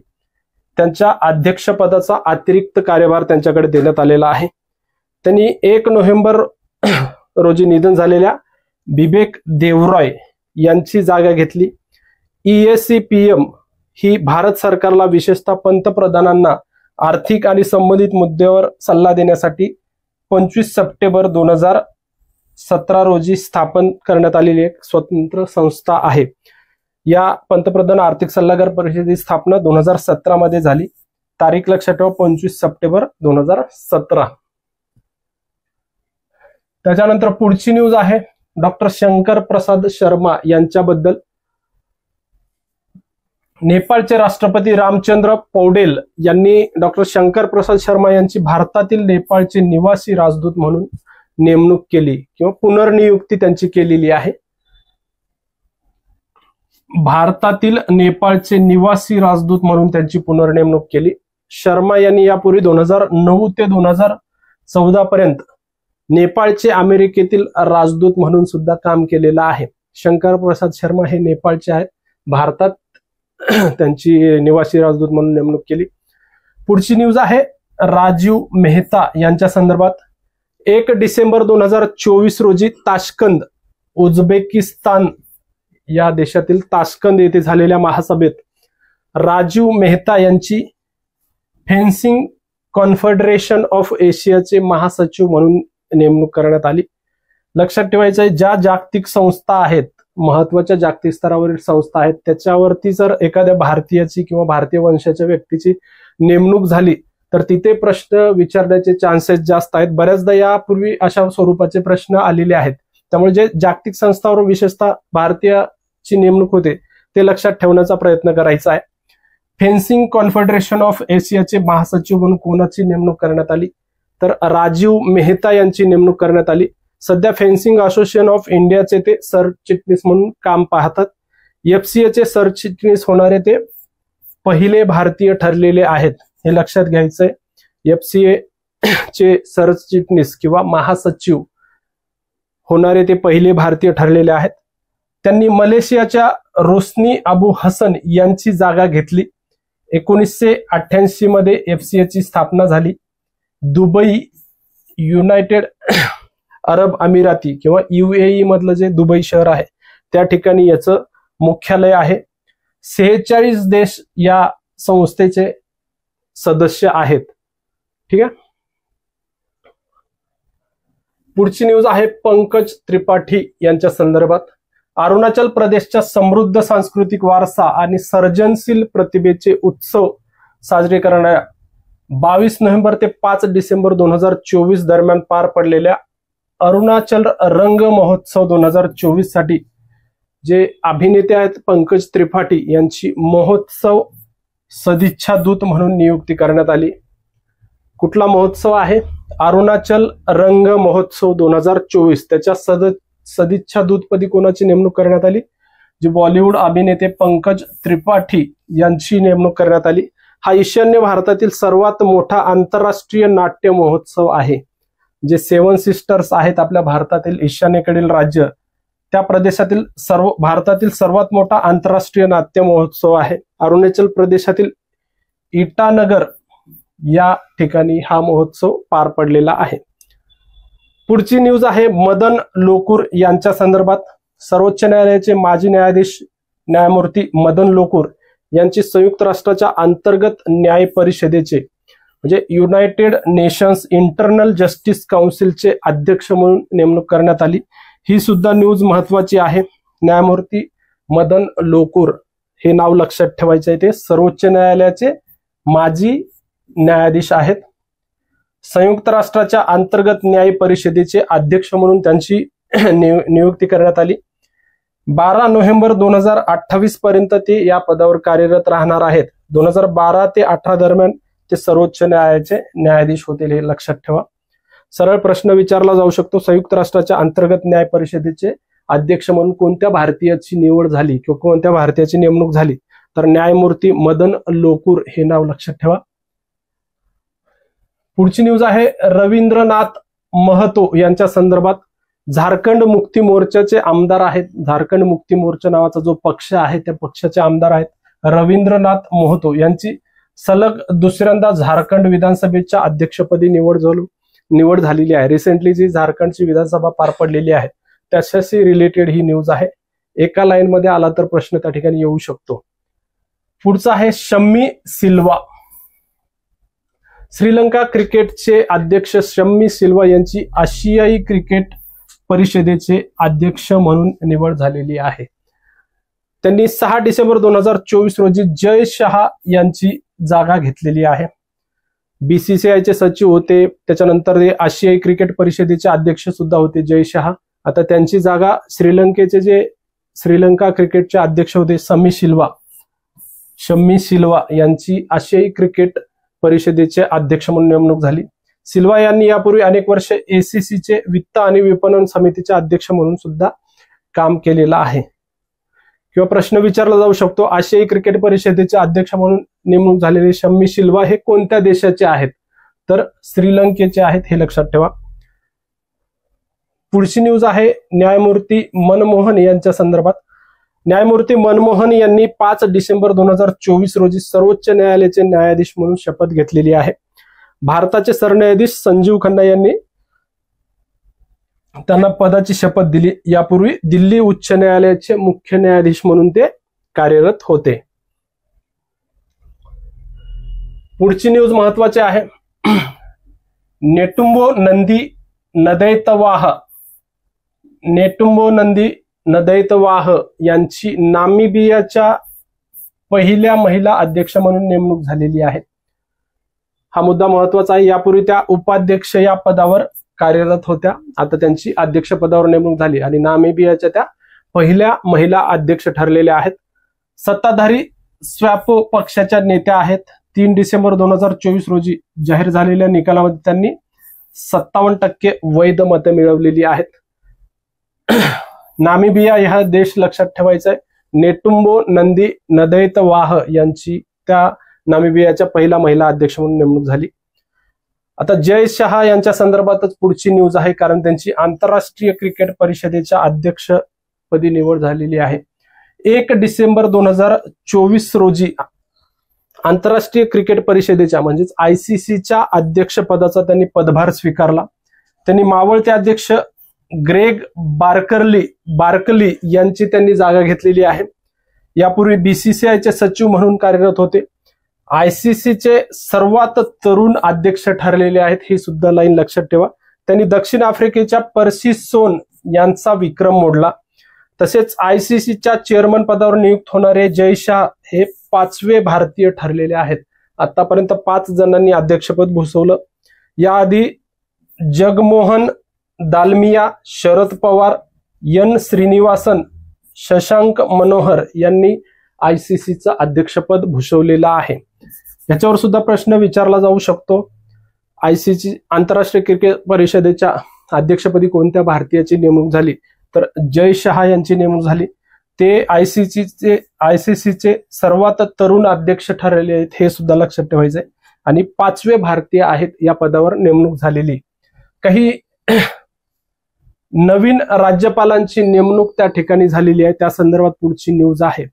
त्यांच्या अध्यक्षपदाचा अतिरिक्त कार्यभार त्यांच्याकडे देण्यात आलेला आहे. त्यांनी 1 नोव्हेंबर रोजी निधन झालेल्या बिबेक देवरॉय यांची जागा घेतली. EACPM ही भारत सरकारला विशेषतः पंतप्रधानांना आर्थिक आणि संबंधित मुद्द्यावर सल्ला देण्यासाठी 25 सप्टेंबर 2017 रोजी स्थापन करण्यात आलेली एक स्वतंत्र संस्था आहे. या पंतप्रधान आर्थिक सल्लागार परिषदेची स्थापना 2017 मध्ये झाली. तारीख लक्षात ठेवा 25 सप्टेंबर 2017. त्याच्यानंतर पुढची न्यूज आहे डॉक्टर शंकर प्रसाद शर्मा यांच्याबद्दल. नेपाळचे राष्ट्रपती रामचंद्र पौडेल यांनी डॉक्टर शंकर प्रसाद शर्मा यांची भारतातील नेपाळचे निवासी राजदूत म्हणून नेमणूक केली किंवा पुनर्नियुक्ती त्यांची केलेली आहे. भारतातील नेपाळचे निवासी राजदूत म्हणून त्यांची पुनर्नेमणूक केली. शर्मा यांनी यापूर्वी 2009 ते 2014 पर्यंत नेपाळचे अमेरिकेतील राजदूत म्हणून सुद्धा काम केलेलं आहे. शंकर प्रसाद शर्मा हे नेपाळचे आहेत, भारतात त्यांची निवासी राजदूत म्हणून नेमणूक केली. पुढची न्यूज आहे राजीव मेहता यांच्या संदर्भात. 1 डिसेंबर 2024 रोजी ताश्कंद, उझबेकिस्तान या देशातील ताश्कंद येथे झालेल्या महासभेत राजीव मेहता यांची फेन्सिंग कॉन्फेडरेशन ऑफ एशियाचे महासचिव म्हणून नेमणूक करण्यात आली. लक्षात ठेवायचं आहे, ज्या जागतिक संस्था आहेत, महत्वाच्या जागतिक स्तरावरील संस्था आहेत, त्याच्यावरती जर एखाद्या भारतीयाची किंवा भारतीय वंशाच्या व्यक्तीची नेमणूक झाली तर तिथे प्रश्न विचारण्याचे चान्सेस जास्त आहेत. बऱ्याचदा यापूर्वी अशा स्वरूपाचे प्रश्न आलेले आहेत. त्यामुळे जे जागतिक संस्थांवर विशेषतः भारतीयाची नेमणूक होते ते लक्षात ठेवण्याचा प्रयत्न करायचा आहे. फेन्सिंग कॉन्फेडरेशन ऑफ एशियाचे महासचिव म्हणून कोणाची नेमणूक करण्यात आली तर राजीव मेहता यांची नेमणूक करण्यात आली. सध्या फेन्सिंग असोसिएशन ऑफ इंडियाचे ते सरचिटणीस म्हणून काम पाहतात. FCA चे सरचिटणीस होणारे ते पहिले भारतीय ठरलेले आहेत, हे लक्षात घ्यायचंय. FCA चे सरचिटणीस किंवा महासचिव होणारे ते पहिले भारतीय ठरलेले आहेत. त्यांनी मलेशियाच्या रोशनी अबू हसन यांची जागा घेतली. 1988 मध्ये FCA ची स्थापना झाली. दुबई, युनायटेड अरब अमिराती किंवा UAE मधलं जे दुबई शहर आहे त्या ठिकाणी याचं मुख्यालय आहे. 46 देश या संस्थेचे सदस्य आहेत. ठीक आहे. पुढची न्यूज आहे पंकज त्रिपाठी यांच्या संदर्भात. अरुणाचल प्रदेशच्या समृद्ध सांस्कृतिक वारसा आणि सर्जनशील प्रतिभेचे उत्सव साजरे करणाऱ्या 22 नोव्हेंबर ते 5 डिसेंबर 2024 दरम्यान पार पडलेल्या अरुणाचल रंग महोत्सव 2024 साठी जे अभिनेते आहेत पंकज त्रिपाठी यांची महोत्सव सदिच्छा दूत म्हणून नियुक्ती करण्यात आली. कुठला महोत्सव आहे? अरुणाचल रंग महोत्सव 2024. त्याच्या सदिच्छा दूतपदी कोणाची नेमणूक करण्यात आली? जे बॉलिवूड अभिनेते पंकज त्रिपाठी यांची नेमणूक करण्यात आली. हा ईशान्य भारतातील सर्वात मोठा आंतरराष्ट्रीय नाट्य महोत्सव आहे. जे 7 सिस्टर्स आहेत आपल्या भारतातील ईशान्येकडील राज्य, त्या प्रदेशातील भारतातील सर्वात मोठा आंतरराष्ट्रीय नाट्य महोत्सव आहे. अरुणाचल प्रदेशातील इटानगर या ठिकाणी हा महोत्सव पार पडलेला आहे. पुढची न्यूज आहे मदन लोकूर यांच्या संदर्भात. सर्वोच्च न्यायालयाचे माजी न्यायाधीश न्यायमूर्ती मदन लोकूर यांची संयुक्त राष्ट्राच्या अंतर्गत न्याय परिषदेचे म्हणजे युनायटेड नेशन्स इंटरनल जस्टिस काउन्सिलचे अध्यक्ष म्हणून नेमणूक करण्यात आली. ही सुद्धा न्यूज महत्वाची आहे. न्यायमूर्ती मदन लोकूर हे नाव लक्षात ठेवायचे आहे. ते सर्वोच्च न्यायालयाचे माजी न्यायाधीश आहेत. संयुक्त राष्ट्राच्या अंतर्गत न्याय परिषदेचे अध्यक्ष म्हणून त्यांची नियुक्ती करण्यात आली. 12 नोव्हेंबर 2028 पर्यंत ते या पदावर कार्यरत राहणार आहेत. 2012 ते 18 दरम्यान ते सर्वोच्च न्यायालयाचे न्यायाधीश होतील, हे लक्षात ठेवा. सरळ प्रश्न विचारला जाऊ शकतो, संयुक्त राष्ट्राच्या अंतर्गत न्याय परिषदेचे अध्यक्ष म्हणून कोणत्या भारतीयाची निवड झाली किंवा कोणत्या भारतीयाची नेमणूक झाली? तर न्यायमूर्ती मदन लोकूर हे नाव लक्षात ठेवा. पुढची न्यूज आहे रवींद्रनाथ महतो यांच्या संदर्भात. झारखंड मुक्ती मोर्चाचे आमदार आहेत. झारखंड मुक्ती मोर्चा नावाचा जो पक्ष आहे त्या पक्षाचे आमदार आहेत रवींद्रनाथ महतो यांची सलग दुसऱ्यांदा झारखंड विधानसभेच्या अध्यक्षपदी निवड झालेली आहे. रिसेंटली जी झारखंडची विधानसभा पार पडलेली आहे त्याच्याशी रिलेटेड ही न्यूज आहे. एका लाईन मध्ये आला तर प्रश्न त्या ठिकाणी येऊ शकतो. पुढचा आहे शम्मी सिल्वा. श्रीलंका क्रिकेटचे अध्यक्ष शम्मी सिल्वा यांची आशियाई क्रिकेट परिषदेचे अध्यक्ष म्हणून निवड झालेली आहे. त्यांनी 6 डिसेंबर 2024 रोजी जय शहा यांची जागा घेतलेली आहे. BCCIचे सचिव होते, त्याच्यानंतर ते आशियाई क्रिकेट परिषदेचे अध्यक्ष सुद्धा होते जय शहा. आता त्यांची जागा श्रीलंकेचे जे श्रीलंका क्रिकेटचे अध्यक्ष होते शम्मी सिल्वा यांची आशियाई क्रिकेट परिषदेचे अध्यक्ष म्हणून नेमणूक झाली. सिल्वा यांनी यापूर्वी अनेक वर्ष ACCचे वित्त आणि विपणन समितीचे अध्यक्ष म्हणून सुद्धा काम केलेलं आहे. किंवा प्रश्न विचारला जाऊ शकतो, आशियाई क्रिकेट परिषदेचे अध्यक्ष म्हणून नेमणूक झालेले शम्मी सिल्वा हे कोणत्या देशाचे आहेत? तर श्रीलंकेचे आहेत, हे लक्षात ठेवा. पुढची न्यूज आहे न्यायमूर्ती मनमोहन यांच्या संदर्भात. न्यायमूर्ती मनमोहन यांनी 5 डिसेंबर 2024 रोजी सर्वोच्च न्यायालयाचे न्यायाधीश म्हणून शपथ घेतलेली आहे. भारताचे सरन्यायाधीश संजीव खन्ना यांनी त्यांना पदाची शपथ दिली. यापूर्वी दिल्ली उच्च न्यायालयाचे मुख्य न्यायाधीश म्हणून ते कार्यरत होते. पुढची न्यूज महत्वाची आहे. नेटुम्बो नंदी नदैतवाह यांची नामिबियाच्या पहिल्या महिला अध्यक्ष म्हणून नेमणूक झालेली आहे. हा मुद्दा महत्वाचा आहे. यापूर्वी त्या उपाध्यक्ष या पदावर कार्यरत होत्या, आता त्यांची अध्यक्ष पदावर नेमणूक झाली आणि नामिबियाच्या त्या पहिल्या महिला अध्यक्ष ठरलेल्या आहेत. सत्ताधारी स्वॅपो पक्षाच्या नेत्या आहेत. 3 डिसेंबर 2024 रोजी जाहीर झालेल्या निकालामध्ये त्यांनी 57% वैध मते मिळवलेली आहेत. नामिबिया हा देश लक्षात ठेवायचा आहे. नेटुम्बो नंदी नदैतवाह यांची त्या नामिबियाच्या पहिला महिला अध्यक्ष म्हणून नेमणूक झाली. आता जय शहा यांच्या संदर्भातच पुढची न्यूज आहे, कारण त्यांची आंतरराष्ट्रीय क्रिकेट परिषदेच्या अध्यक्षपदी निवड झालेली आहे. 1 डिसेंबर 2024 रोजी आंतरराष्ट्रीय क्रिकेट परिषदेच्या म्हणजेच ICCच्या अध्यक्षपदाचा त्यांनी पदभार स्वीकारला. त्यांनी मावळते अध्यक्छ ग्रेग बार्कली यांची त्यांनी जागा घेतलेली आहे. यापूर्वी BCCIचे सचिव म्हणून कार्यरत होते. ICCचे सर्वात तरुण अध्यक्ष ठरलेले आहेत, ही सुद्धा लाईन लक्षात ठेवा. त्यांनी दक्षिण आफ्रिकेच्या पर्सी सोन यांचा विक्रम मोडला. तसेच ICCच्या चेअरमन पदावर नियुक्त होणारे जय शाह हे 5वे भारतीय ठरलेले आहेत. आतापर्यंत 5 जणांनी अध्यक्षपद भूषवलं. याआधी जगमोहन दालमिया, शरद पवार, N श्रीनिवासन, शशांक मनोहर यांनी ICCचं अध्यक्षपद भूषवलेलं आहे. याच्यावर सुद्धा प्रश्न विचारला जाऊ शकतो. ICC आंतरराष्ट्रीय क्रिकेट परिषदेच्या अध्यक्षपदी कोणत्या भारतीयाची नेमणूक झाली? तर जय शहा यांची नेमणूक झाली. ते ICCचे सर्वात तरुण अध्यक्ष ठरलेले आहेत, हे सुद्धा लक्षात ठेवायचंय. आणि 5वे भारतीय आहेत या पदावर नेमणूक झालेली. काही नवीन राज्यपालांची नेमणूक त्या ठिकाणी झालेली आहे, त्या संदर्भात पुढची न्यूज आहे.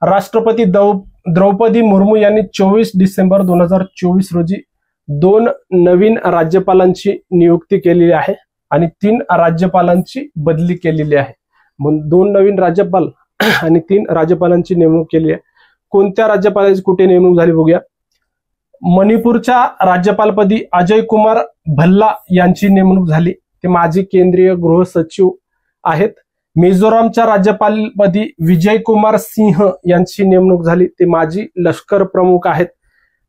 राष्ट्रपती द्रौपदी मुर्मू यांनी 24 डिसेंबर 2024 रोजी 2 नवीन राज्यपालांची नियुक्ती केलेली आहे आणि 3 राज्यपालांची बदली केलेली आहे. म्हणून 2 नवीन राज्यपाल आणि 3 राज्यपालांची नेमणूक केली आहे. कोणत्या राज्यपालाची कुठे नेमणूक झाली बघूया. मणिपूरच्या राज्यपालपदी अजय कुमार भल्ला यांची नेमणूक झाली, ते माजी केंद्रीय गृह सचिव आहेत. मिझोरामच्या राज्यपालपदी विजय कुमार सिंह यांची नेमणूक झाली, ते माजी लष्कर प्रमुख आहेत.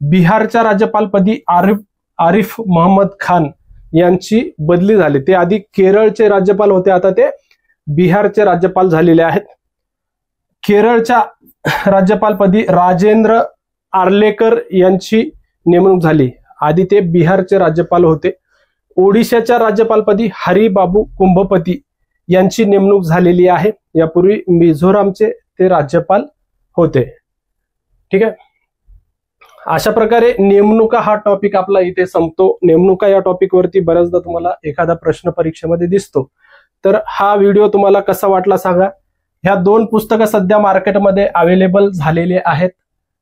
बिहारच्या राज्यपालपदी आरिफ मोहम्मद खान यांची बदली झाली, ते आधी केरळचे राज्यपाल होते, आता ते बिहारचे राज्यपाल झालेले आहेत. केरळच्या राज्यपालपदी राजेंद्र आर्लेकर यांची नेमणूक झाली, आधी ते बिहारचे राज्यपाल होते. ओडिशाच्या राज्यपालपदी हरिबाबू कुंभपती यांची नेमणूक झालेली आहे. यापूर्वी मिझोरामचे ते राज्यपाल होते. ठीक आहे. अशा प्रकारे नेमणुका हा टॉपिक आपला इथे संपतो. नेमणुका या टॉपिक वरती बऱ्याचदा तुम्हाला एखादा प्रश्न परीक्षेमध्ये दिसतो. तर हा व्हिडिओ तुम्हाला कसा वाटला सांगा. ह्या 2 पुस्तकं सध्या मार्केटमध्ये अवेलेबल झालेले आहेत.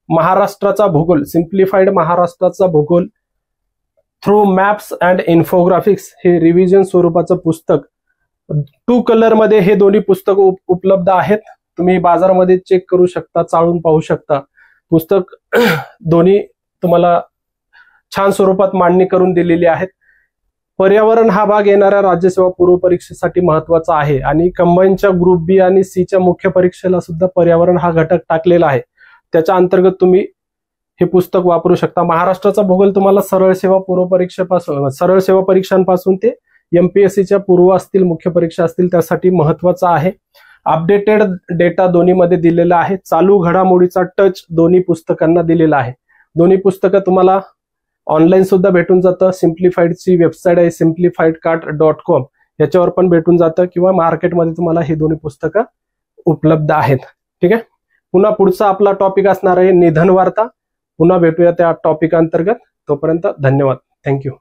महाराष्ट्राचा भूगोल, सिम्प्लिफाईड महाराष्ट्राचा भूगोल थ्रू मॅप्स अँड इन्फोग्राफिक्स, हे रिव्हिजन स्वरूपाचं पुस्तक 2 कलर मध्ये हे दोन्ही पुस्तकं उपलब्ध आहेत. तुम्ही बाजारामध्ये चेक करू शकता, चाळून पाहू शकता. पुस्तक दोन्ही तुम्हाला छान स्वरूपात मांडणी करून दिलेली आहेत. पर्यावरण हा भाग येणाऱ्या राज्यसेवा पूर्व परीक्षेसाठी महत्वाचा आहे आणि कंबाईनच्या ग्रुप बी आणि सी च्या मुख्य परीक्षेला सुद्धा पर्यावरण हा घटक टाकलेला आहे. त्याच्या अंतर्गत तुम्ही हे पुस्तक वापरू शकता. महाराष्ट्राचा भूगोल तुम्हाला सरळ सेवा पूर्व परीक्षेपासून, सरळ सेवा परीक्षांपासून ते MPSCच्या पूर्व असतील, मुख्य परीक्षा असतील त्यासाठी महत्वाचा आहे. अपडेटेड डेटा दोन्हीमध्ये दिलेला आहे. चालू घडामोडीचा टच दोन्ही पुस्तकांना दिलेला आहे. दोन्ही पुस्तकं तुम्हाला ऑनलाईन सुद्धा भेटून जातं. सिम्प्लिफाईडची वेबसाईट आहे simplifiedcart.com, याच्यावर पण भेटून जातं किंवा मार्केटमध्ये तुम्हाला ही दोन्ही पुस्तकं उपलब्ध आहेत. ठीक आहे. पुन्हा पुढचा आपला टॉपिक असणार आहे निधन वार्ता. पुन्हा भेटूया त्या टॉपिक अंतर्गत. तोपर्यंत धन्यवाद. थँक्यू.